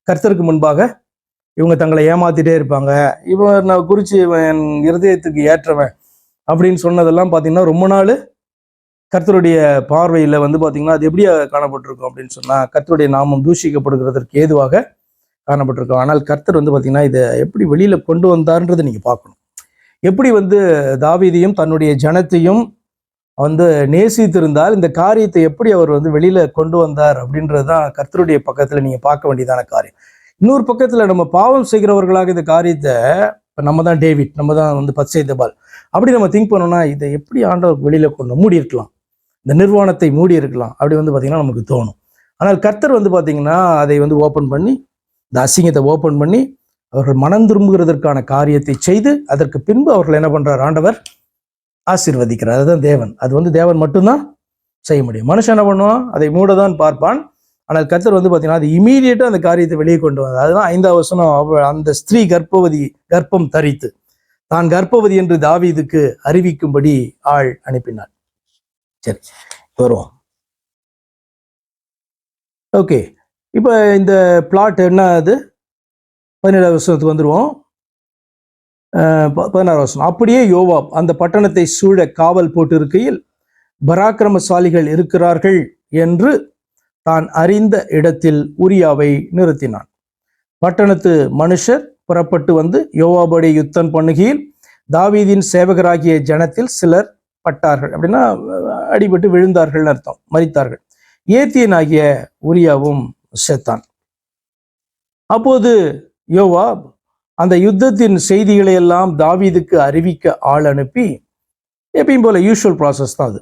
கர்த்தருக்கு முன்பாக இவங்க தங்களை ஏமாத்திட்டே இருப்பாங்க. இவன் நான் குறிச்சு இவன் இருதயத்துக்கு ஏற்றவன் அப்படின்னு சொன்னதெல்லாம் பார்த்தீங்கன்னா ரொம்ப நாள் கர்த்தருடைய பார்வையில் வந்து பார்த்தீங்கன்னா அது எப்படியா காணப்பட்டிருக்கும் அப்படின்னு சொன்னா கர்த்தருடைய நாமம் தூஷிக்கப்படுகிறதற்கு ஏதுவாக காணப்பட்டிருக்கும். ஆனால் கர்த்தர் வந்து பார்த்தீங்கன்னா இதை எப்படி வெளியில கொண்டு வந்தார்ன்றதை நீங்க பார்க்கணும். எப்படி வந்து தாவீதையும் தன்னுடைய ஜனத்தையும் வந்து நேசித்திருந்தால் இந்த காரியத்தை எப்படி அவர் வந்து வெளியில கொண்டு வந்தார் அப்படின்றது தான் கர்த்தருடைய பக்கத்துல நீங்க பார்க்க வேண்டியதான காரியம். இன்னொரு பக்கத்துல நம்ம பாவம் செய்கிறவர்களாக இந்த காரியத்தை நம்ம தான் டேவிட், நம்ம தான் வந்து பத்சேபால் அப்படி நம்ம திங்க் பண்ணோம்னா இதை எப்படி ஆண்டவர் வெளியில கொண்டு மூடி இருக்கலாம், இந்த நிர்வாணத்தை மூடி இருக்கலாம் அப்படி வந்து பார்த்தீங்கன்னா நமக்கு தோணும். ஆனால் கர்த்தர் வந்து பார்த்தீங்கன்னா அதை வந்து ஓப்பன் பண்ணி, இந்த அசிங்கத்தை ஓப்பன் பண்ணி அவர்கள் மனம் திரும்புகிறதற்கான காரியத்தை செய்து அதற்கு பின்பு அவர்கள் என்ன பண்றார், ஆண்டவர் ஆசீர்வதிக்கிறார். அதுதான் தேவன். அது வந்து தேவன் மட்டும்தான் செய்ய முடியும். மனுஷன் என்ன பண்ணுவான், அதை மூடதான் பார்ப்பான். ஆனால் கர்த்தர் வந்து பார்த்தீங்கன்னா அது இமீடியட்டா அந்த காரியத்தை வெளியே கொண்டு வந்தார். அதுதான் 5வது வசனம், அந்த ஸ்திரீ கர்ப்பம் தரித்து தான் கர்ப்பவதி என்று தாவீதுக்கு அறிவிக்கும்படி ஆள் அனுப்பினார். சரி, வருவோம். ஓகே, இப்ப இந்த பிளாட் என்ன, அது 17வது வசனத்துக்கு வந்துருவோம். 16வது வசனம், அப்படியே யோவாப் அந்த பட்டணத்தை சூழ காவல் போட்டு இருக்கையில் பராக்கிரமசாலிகள் இருக்கிறார்கள் என்று தான் அறிந்த இடத்தில் உரியாவை நிறுத்தினான். பட்டணத்து மனுஷர் புறப்பட்டு வந்து யோவாபோடே யுத்தம் பண்ணுகையில் தாவீதின் சேவகராகிய ஜனத்தில் சிலர் பட்டார்கள். அப்படின்னா அடிபட்டு விழுந்தார்கள் அர்த்தம், மரித்தார்கள். ஏத்தியனாகிய உரியாவும் செத்தான். அப்போது யோவாப் அந்த யுத்தத்தின் செய்திகளை எல்லாம் தாவீதுக்கு அறிவிக்க ஆள் அனுப்பி, எப்பயும் போல யூஷுவல் ப்ராசஸ் தான் அது,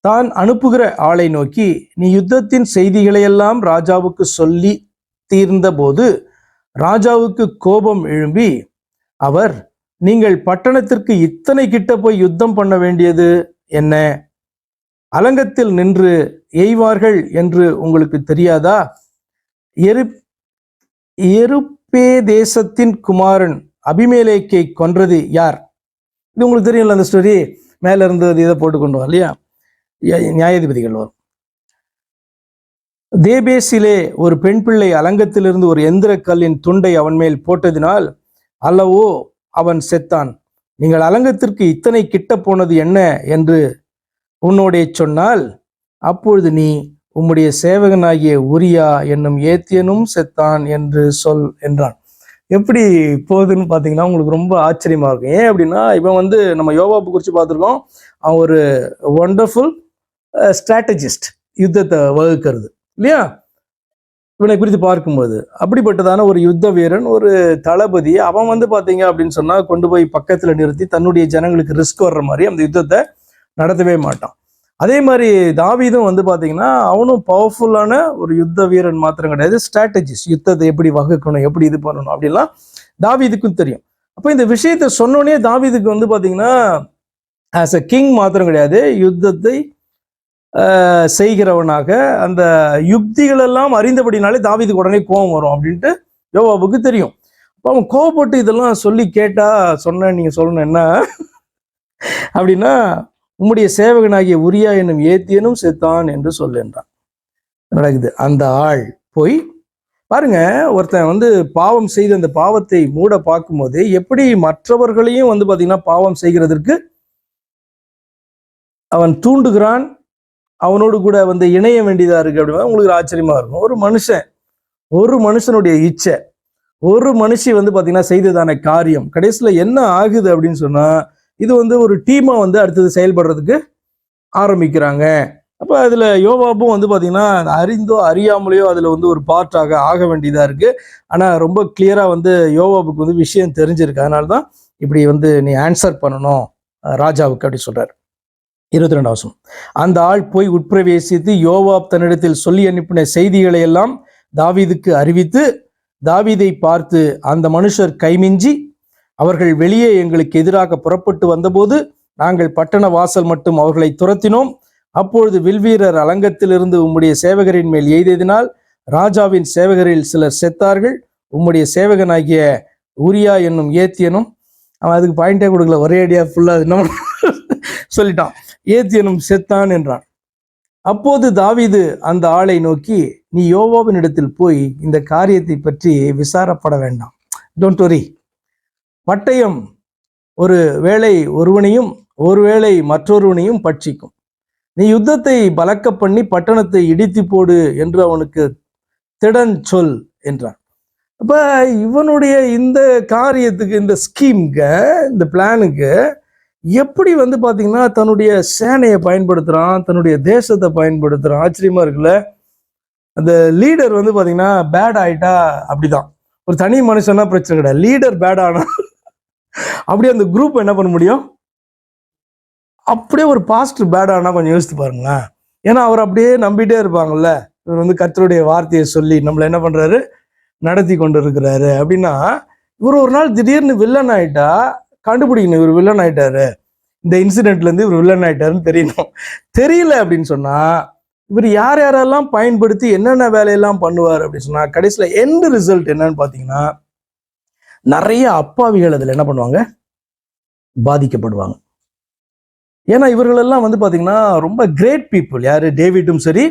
தான் அனுப்புகிற ஆளை நோக்கி நீ யுத்தத்தின் செய்திகளை எல்லாம் ராஜாவுக்கு சொல்லி தீர்ந்த போது ராஜாவுக்கு கோபம் எழும்பி அவர், நீங்கள் பட்டணத்திற்கு இத்தனை கிட்ட போய் யுத்தம் பண்ண வேண்டியது என்ன, அலங்கத்தில் நின்று எய்வார்கள் என்று உங்களுக்கு தெரியாதா, எருப்பே தேசத்தின் குமாரன் அபிமெலேக்கை கொன்றது யார்? இது உங்களுக்கு தெரியும்ல அந்த ஸ்டோரி, மேல இருந்து இதை போட்டு கொண்டு வா இல்லையா, நியாயாதிபதிகள் வரும். தேபேசிலே ஒரு பெண் பிள்ளை அலங்கத்திலிருந்து ஒரு எந்திர கல்லின் துண்டை அவன் மேல் போட்டதினால் அல்லவோ அவன் செத்தான். நீங்கள் அலங்கத்திற்கு இத்தனை கிட்ட போனது என்ன என்று உன்னோடே சொன்னால் அப்பொழுது நீ உம்முடைய சேவகனாகிய உரியா என்னும் ஏத்தியனும் செத்தான் என்று சொல் என்றான். எப்படி போகுதுன்னு பார்த்தீங்கன்னா உங்களுக்கு ரொம்ப ஆச்சரியமா இருக்கும். ஏன் அப்படின்னா இவன் வந்து நம்ம யோவாபு குறித்து பார்த்துருக்கோம், அவன் ஒரு ஒண்டர்ஃபுல் ஸ்ட்ராட்டஜிஸ்ட், யுத்தத்தை வகுக்கிறது இல்லையா. இவனை குறித்து பார்க்கும்போது அப்படிப்பட்டதான ஒரு யுத்த வீரன், ஒரு தளபதி, அவன் வந்து பார்த்தீங்க அப்படின்னு சொன்னா கொண்டு போய் பக்கத்துல நிறுத்தி தன்னுடைய ஜனங்களுக்கு ரிஸ்க் வர்ற மாதிரி அந்த யுத்தத்தை நடத்தவே மாட்டான். அதே மாதிரி தாவீதும் வந்து பார்த்தீங்கன்னா அவனும் பவர்ஃபுல்லான ஒரு யுத்த வீரன் மாத்திரம் கிடையாது, ஸ்ட்ராட்டஜிஸ், யுத்தத்தை எப்படி வகுக்கணும், எப்படி இது பண்ணணும் அப்படிலாம் தாவீதுக்கும் தெரியும். அப்போ இந்த விஷயத்தை சொன்னோடனே தாவீதுக்கு வந்து பார்த்தீங்கன்னா ஆஸ் அ கிங் மாத்திரம் கிடையாது, யுத்தத்தை செய்கிறவனாக அந்த யுக்திகள் எல்லாம் அறிந்தபடினாலே தாவீதுக்கு உடனே கோபம் வரும் அப்படின்ட்டு யோவாபுக்கு தெரியும். அப்போ அவன் கோவப்பட்டு இதெல்லாம் சொல்லி கேட்டா சொன்ன நீங்க சொல்லணும் என்ன அப்படின்னா, உம்முடைய சேவகனாகிய உரியா என்னும் ஏத்தியனும் செத்தான் என்று சொல்லுன்றான். நடக்குது. அந்த ஆள் போய் பாருங்க, ஒருத்தன் வந்து பாவம் செய்து அந்த பாவத்தை மூட பார்க்கும்போது எப்படி மற்றவர்களையும் வந்து பாத்தீங்கன்னா பாவம் செய்கிறதற்கு அவன் தூண்டுகிறான், அவனோடு கூட வந்து இணைய வேண்டியதா இருக்கு அப்படின்னா உங்களுக்கு ஆச்சரியமா இருக்கும். ஒரு மனுஷனுடைய இச்சை, ஒரு மனுஷி வந்து பாத்தீங்கன்னா செய்ததான காரியம் கடைசியில என்ன ஆகுது அப்படின்னு சொன்னா, இது வந்து ஒரு டீமா வந்து அடுத்தது செயல்படுறதுக்கு ஆரம்பிக்கிறாங்க. அப்போ அதுல யோவாபும் வந்து பாத்தீங்கன்னா அறிந்தோ அறியாமலையோ அதுல வந்து ஒரு பார்ட்டாக ஆக வேண்டியதா இருக்கு. ஆனா ரொம்ப கிளியரா வந்து யோவாபுக்கு வந்து விஷயம் தெரிஞ்சிருக்கு. அதனாலதான் இப்படி வந்து நீ ஆன்சர் பண்ணணும் ராஜாவுக்கு அப்படி சொல்றாரு. 22 வசனம். அந்த ஆள் போய் உட்பிரவேசித்து யோவாப் தன்னிடத்தில் சொல்லி அனுப்பின செய்திகளை எல்லாம் தாவீதுக்கு அறிவித்து, தாவீதை பார்த்து, அந்த மனுஷர் கைமிஞ்சி அவர்கள் வெளியே எங்களுக்கு எதிராக புறப்பட்டு வந்தபோது நாங்கள் பட்டண வாசல் மட்டும் அவர்களை துரத்தினோம். அப்பொழுது வில்வீரர் அலங்கத்திலிருந்து உம்முடைய சேவகரின் மேல் எய்ததினால் ராஜாவின் சேவகரில் சிலர் செத்தார்கள். உம்முடைய சேவகனாகிய உரியா என்னும் ஏத்தியனும், அவன் அதுக்கு பாயிண்டே கொடுக்கல, ஒரே அடியா ஃபுல்லா என்ன சொல்லிட்டான், ஏத்தியனும் செத்தான் என்றான். அப்போது தாவீது அந்த ஆளை நோக்கி, நீ யோவாபின் இடத்தில் போய் இந்த காரியத்தை பற்றி விசாரப்பட வேண்டாம், டோன்ட் வரி. பட்டயம் ஒரு வேளை ஒருவனையும் ஒருவேளை மற்றொருவனையும் பட்சிக்கும். நீ யுத்தத்தை பலக்க பண்ணி பட்டணத்தை இடித்து போடு என்று அவனுக்கு திடன் சொல் என்றான். அப்ப இவனுடைய இந்த காரியத்துக்கு, இந்த ஸ்கீம்க்கு, இந்த பிளானுக்கு எப்படி வந்து பாத்தீங்கன்னா தன்னுடைய சேனையை பயன்படுத்துறான், தன்னுடைய தேசத்தை பயன்படுத்துறான். ஆச்சரியமா இருக்குல்ல. அந்த லீடர் வந்து பாத்தீங்கன்னா பேட் ஆயிட்டா அப்படிதான். ஒரு தனி மனுஷன்னா பிரச்சனை கிடையாது, லீடர் பேட் ஆனா அப்படியே அந்த குரூப் என்ன பண்ண முடியும். அப்படியே ஒரு பாஸ்டர் பேட் ஆனா கொஞ்சம் யோசித்து பாருங்களேன். ஏன்னா அவர் அப்படியே நம்பிட்டே இருப்பாங்கல்ல, இவர் வந்து கர்த்தருடைய வார்த்தையை சொல்லி நம்மளை என்ன பண்றாரு, நடத்தி கொண்டு இருக்கிறாரு அப்படின்னா, இவர் ஒரு நாள் திடீர்னு வில்லன் ஆயிட்டா கண்டுபிடிக்கணும், இவர் வில்லன் ஆயிட்டாரு, இந்த இன்சிடென்ட்ல இருந்து இவர் வில்லன் ஆயிட்டாருன்னு தெரியணும். தெரியல அப்படின்னு சொன்னா இவர் யார் யாரெல்லாம் பயன்படுத்தி என்னென்ன வேலையெல்லாம் பண்ணுவார் அப்படின்னு சொன்னா கடைசியில எண்ட் ரிசல்ட் என்னன்னு பாத்தீங்கன்னா, நிறைய அப்பாவிகள் அதுல என்ன பண்ணுவாங்க, பாதிக்கப்படுவாங்க. ஏன்னா இவர்கள் எல்லாம் வந்து பாத்தீங்கன்னா ரொம்ப கிரேட் பீப்புள். யாரு, டேவிடும் சரி,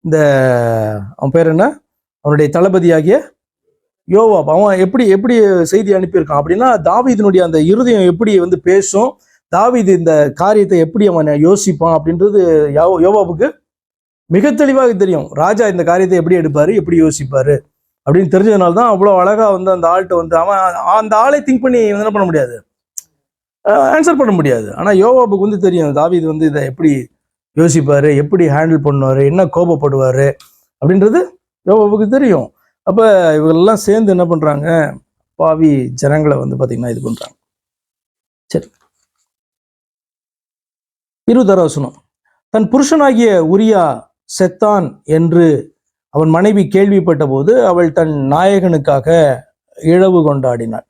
இந்த அவன் பேர் என்ன, அவனுடைய தளபதியாகிய யோவாப், அவன் எப்படி எப்படி செய்தி அனுப்பியிருக்கான் அப்படின்னா, தாவீதினுடைய அந்த இருதயம் எப்படி வந்து பேசும், தாவீது இந்த காரியத்தை எப்படி அவன் யோசிப்பான் அப்படின்றது யோவாபுக்கு மிக தெளிவாக தெரியும். ராஜா இந்த காரியத்தை எப்படி எடுப்பாரு, எப்படி யோசிப்பாரு அப்படின்னு தெரிஞ்சதுனால தான் அவ்வளோ அழகா வந்து அந்த ஆள்கிட்ட வந்து அவன் அந்த ஆளை திங்க் பண்ணி என்ன பண்ண முடியாது, ஆன்சர் பண்ண முடியாது. ஆனால் யோவாபுக்கு வந்து தெரியும் தாவீது வந்து இதை எப்படி யோசிப்பாரு, எப்படி ஹேண்டில் பண்ணுவாரு, என்ன கோபப்படுவாரு அப்படின்றது யோவாபுக்கு தெரியும். அப்போ இவங்கெல்லாம் சேர்ந்து என்ன பண்றாங்க, பாவி ஜனங்களை வந்து பார்த்தீங்கன்னா இது பண்றாங்க. சரி, 20 வசனம். தன் புருஷனாகிய உரியா செத்தான் என்று அவன் மனைவி கேள்விப்பட்ட போது அவள் தன் நாயகனுக்காக இழவு கொண்டாடினாள்.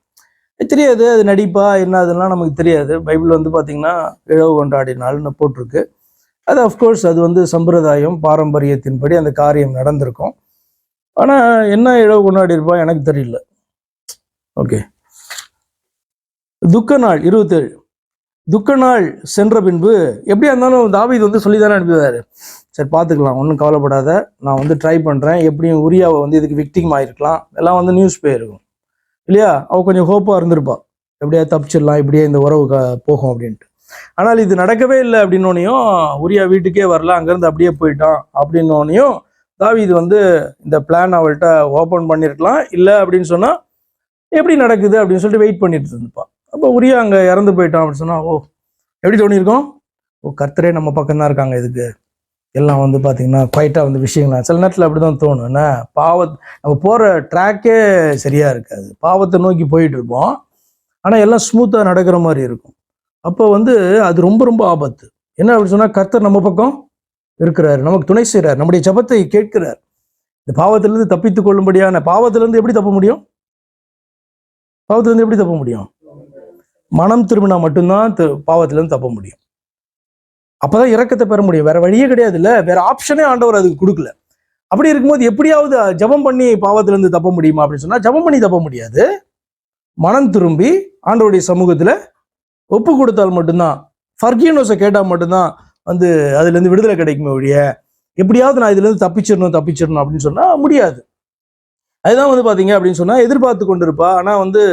தெரியாது அது நடிப்பா என்ன அதெல்லாம் நமக்கு தெரியாது. பைபிள் வந்து பார்த்தீங்கன்னா இழவு கொண்டாடினாள்னு போட்டிருக்கு. அது அஃப்கோர்ஸ் அது வந்து சம்பிரதாயம், பாரம்பரியத்தின்படி அந்த காரியம் நடந்திருக்கும். ஆனால் என்ன இழவு கொண்டாடி இருப்பா எனக்கு தெரியல. ஓகே, துக்க நாள் 27. துக்க நாள் சென்ற பின்பு எப்படியா இருந்தாலும் தாவீது வந்து சொல்லி தானே அனுப்பிடுவாரு, சரி பார்த்துக்கலாம், ஒன்றும் கவலைப்படாத, நான் வந்து ட்ரை பண்ணுறேன், எப்படியும் உரியாவை வந்து இதுக்கு விக்டிம் ஆகிருக்கலாம், எல்லாம் வந்து நியூஸ் போயிருக்கும் இல்லையா. அவ கொஞ்சம் ஹோப்பாக இருந்திருப்பா, எப்படியா தப்பிச்சிடலாம், இப்படியே இந்த உறவு போகும் அப்படின்ட்டு. ஆனால் இது நடக்கவே இல்லை அப்படின்னோனையும், உரியா வீட்டுக்கே வரல, அங்கேருந்து அப்படியே போயிட்டான் அப்படின்னோனையும் தாவீது வந்து இந்த பிளான் அவள்கிட்ட ஓப்பன் பண்ணியிருக்கலாம். இல்லை அப்படின்னு சொன்னால் எப்படி நடக்குது அப்படின்னு சொல்லிட்டு வெயிட் பண்ணிட்டு இருந்துப்பான். அப்போ உரியா அங்கே இறந்து போயிட்டான் அப்படின்னு சொன்னால், ஓ எப்படி தோணியிருக்கோம், ஓ கர்த்தரே நம்ம பக்கம் தான் இருக்காங்க, இதுக்கு எல்லாம் வந்து பார்த்தீங்கன்னா குவைட்டாக வந்து விஷயங்கள்லாம் சில நேரத்தில் அப்படி தான் தோணும். என்ன நம்ம போகிற ட்ராக்கே சரியாக இருக்காது, பாவத்தை நோக்கி போயிட்டு இருப்போம், ஆனால் எல்லாம் ஸ்மூத்தாக நடக்கிற மாதிரி இருக்கும். அப்போ வந்து அது ரொம்ப ரொம்ப ஆபத்து. என்ன அப்படி சொன்னா, கர்த்தர் நம்ம பக்கம் இருக்கிறார், நமக்கு துணை செய்கிறார், நம்முடைய ஜெபத்தை கேட்கிறார். இந்த பாவத்திலிருந்து தப்பித்துக் கொள்ளும்படியான, பாவத்திலிருந்து எப்படி தப்ப முடியும்? பாவத்திலிருந்து எப்படி தப்ப முடியும்? மனம் திரும்பினா மட்டும்தான் பாவத்திலிருந்து தப்ப முடியும். அப்பதான் இரக்கத்தை பெற முடியும். வேற வழியே கிடையாது. இல்ல, வேற ஆப்ஷனே ஆண்டவர் அதுக்கு கொடுக்கல. அப்படி இருக்கும்போது எப்படியாவது ஜெபம் பண்ணி பாவத்திலிருந்து தப்ப முடியுமா அப்படின்னு சொன்னா, ஜெபம் பண்ணி தப்ப முடியாது. மனம் திரும்பி ஆண்டவருடைய சமூகத்துல ஒப்பு கொடுத்தால் மட்டும்தான், ஃபர்கிவ்னஸை கேட்டா மட்டும்தான் வந்து அதுல இருந்து விடுதலை கிடைக்குமே ஒழிய, எப்படியாவது நான் இதுல இருந்து தப்பிச்சிடணும் அப்படின்னு சொன்னா முடியாது. அதுதான் வந்து பாத்தீங்க அப்படின்னு சொன்னா, எதிர்பார்த்து கொண்டிருப்பா. ஆனா வந்து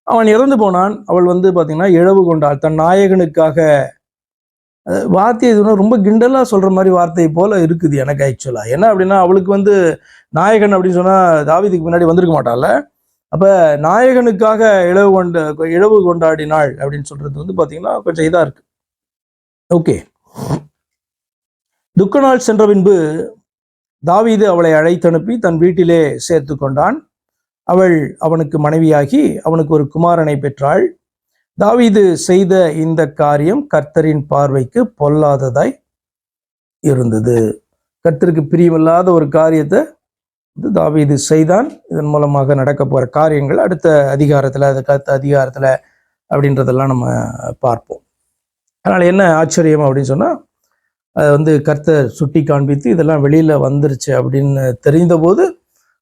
அவன் இறந்து போனான். அவள் வந்து பாத்தீங்கன்னா இழவு கொண்டாள். தன் நாயகனுக்காக, வார்த்தை எதுனா ரொம்ப கிண்டலா சொல்ற மாதிரி வார்த்தை போல இருக்குது எனக்கு ஆக்சுவலா. என்ன அப்படின்னா, அவளுக்கு வந்து நாயகன் அப்படின்னு சொன்னா தாவீதுக்கு முன்னாடி வந்திருக்க மாட்டாள்ல. அப்ப நாயகனுக்காக இழவு கொண்டாடினாள் அப்படின்னு சொல்றது வந்து பாத்தீங்கன்னா கொஞ்சம் இதா இருக்கு. ஓகே. துக்க நாள் சென்ற பின்பு தாவீது அவளை அழைத்தனுப்பி தன் வீட்டிலே சேர்த்து கொண்டான். அவள் அவனுக்கு மனைவியாகி அவனுக்கு ஒரு குமாரனை பெற்றாள். தாவீது செய்த இந்த காரியம் கர்த்தரின் பார்வைக்கு பொல்லாததாய் இருந்தது. கர்த்தருக்கு பிரியமில்லாத ஒரு காரியத்தை தாவீது செய்தான். இதன் மூலமாக நடக்க போற காரியங்கள் அடுத்த அதிகாரத்துல அப்படின்றதெல்லாம் நம்ம பார்ப்போம். அதனால என்ன ஆச்சரியம் அப்படின்னு சொன்னா, அதை வந்து கர்த்தர் சுட்டி காண்பித்து இதெல்லாம் வெளியில வந்துருச்சு அப்படின்னு தெரிந்த போது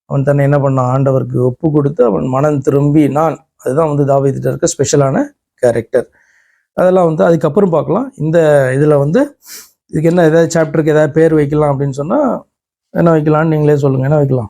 அவன் தன்னை என்ன பண்ணான், ஆண்டவருக்கு ஒப்பு கொடுத்து அவன் மனம் திரும்பி அதுதான் வந்து தாவீதுட்ட இருக்க ஸ்பெஷலான கேரக்டர். அதெல்லாம் வந்து அதுக்கப்புறம் பார்க்கலாம். இந்த இதுல வந்து இதுக்கு என்ன, ஏதாவது சாப்டருக்கு ஏதாவது பேர் வைக்கலாம் அப்படின்னு சொன்னா என்ன வைக்கலாம்னு நீங்களே சொல்லுங்க. என்ன வைக்கலாம்?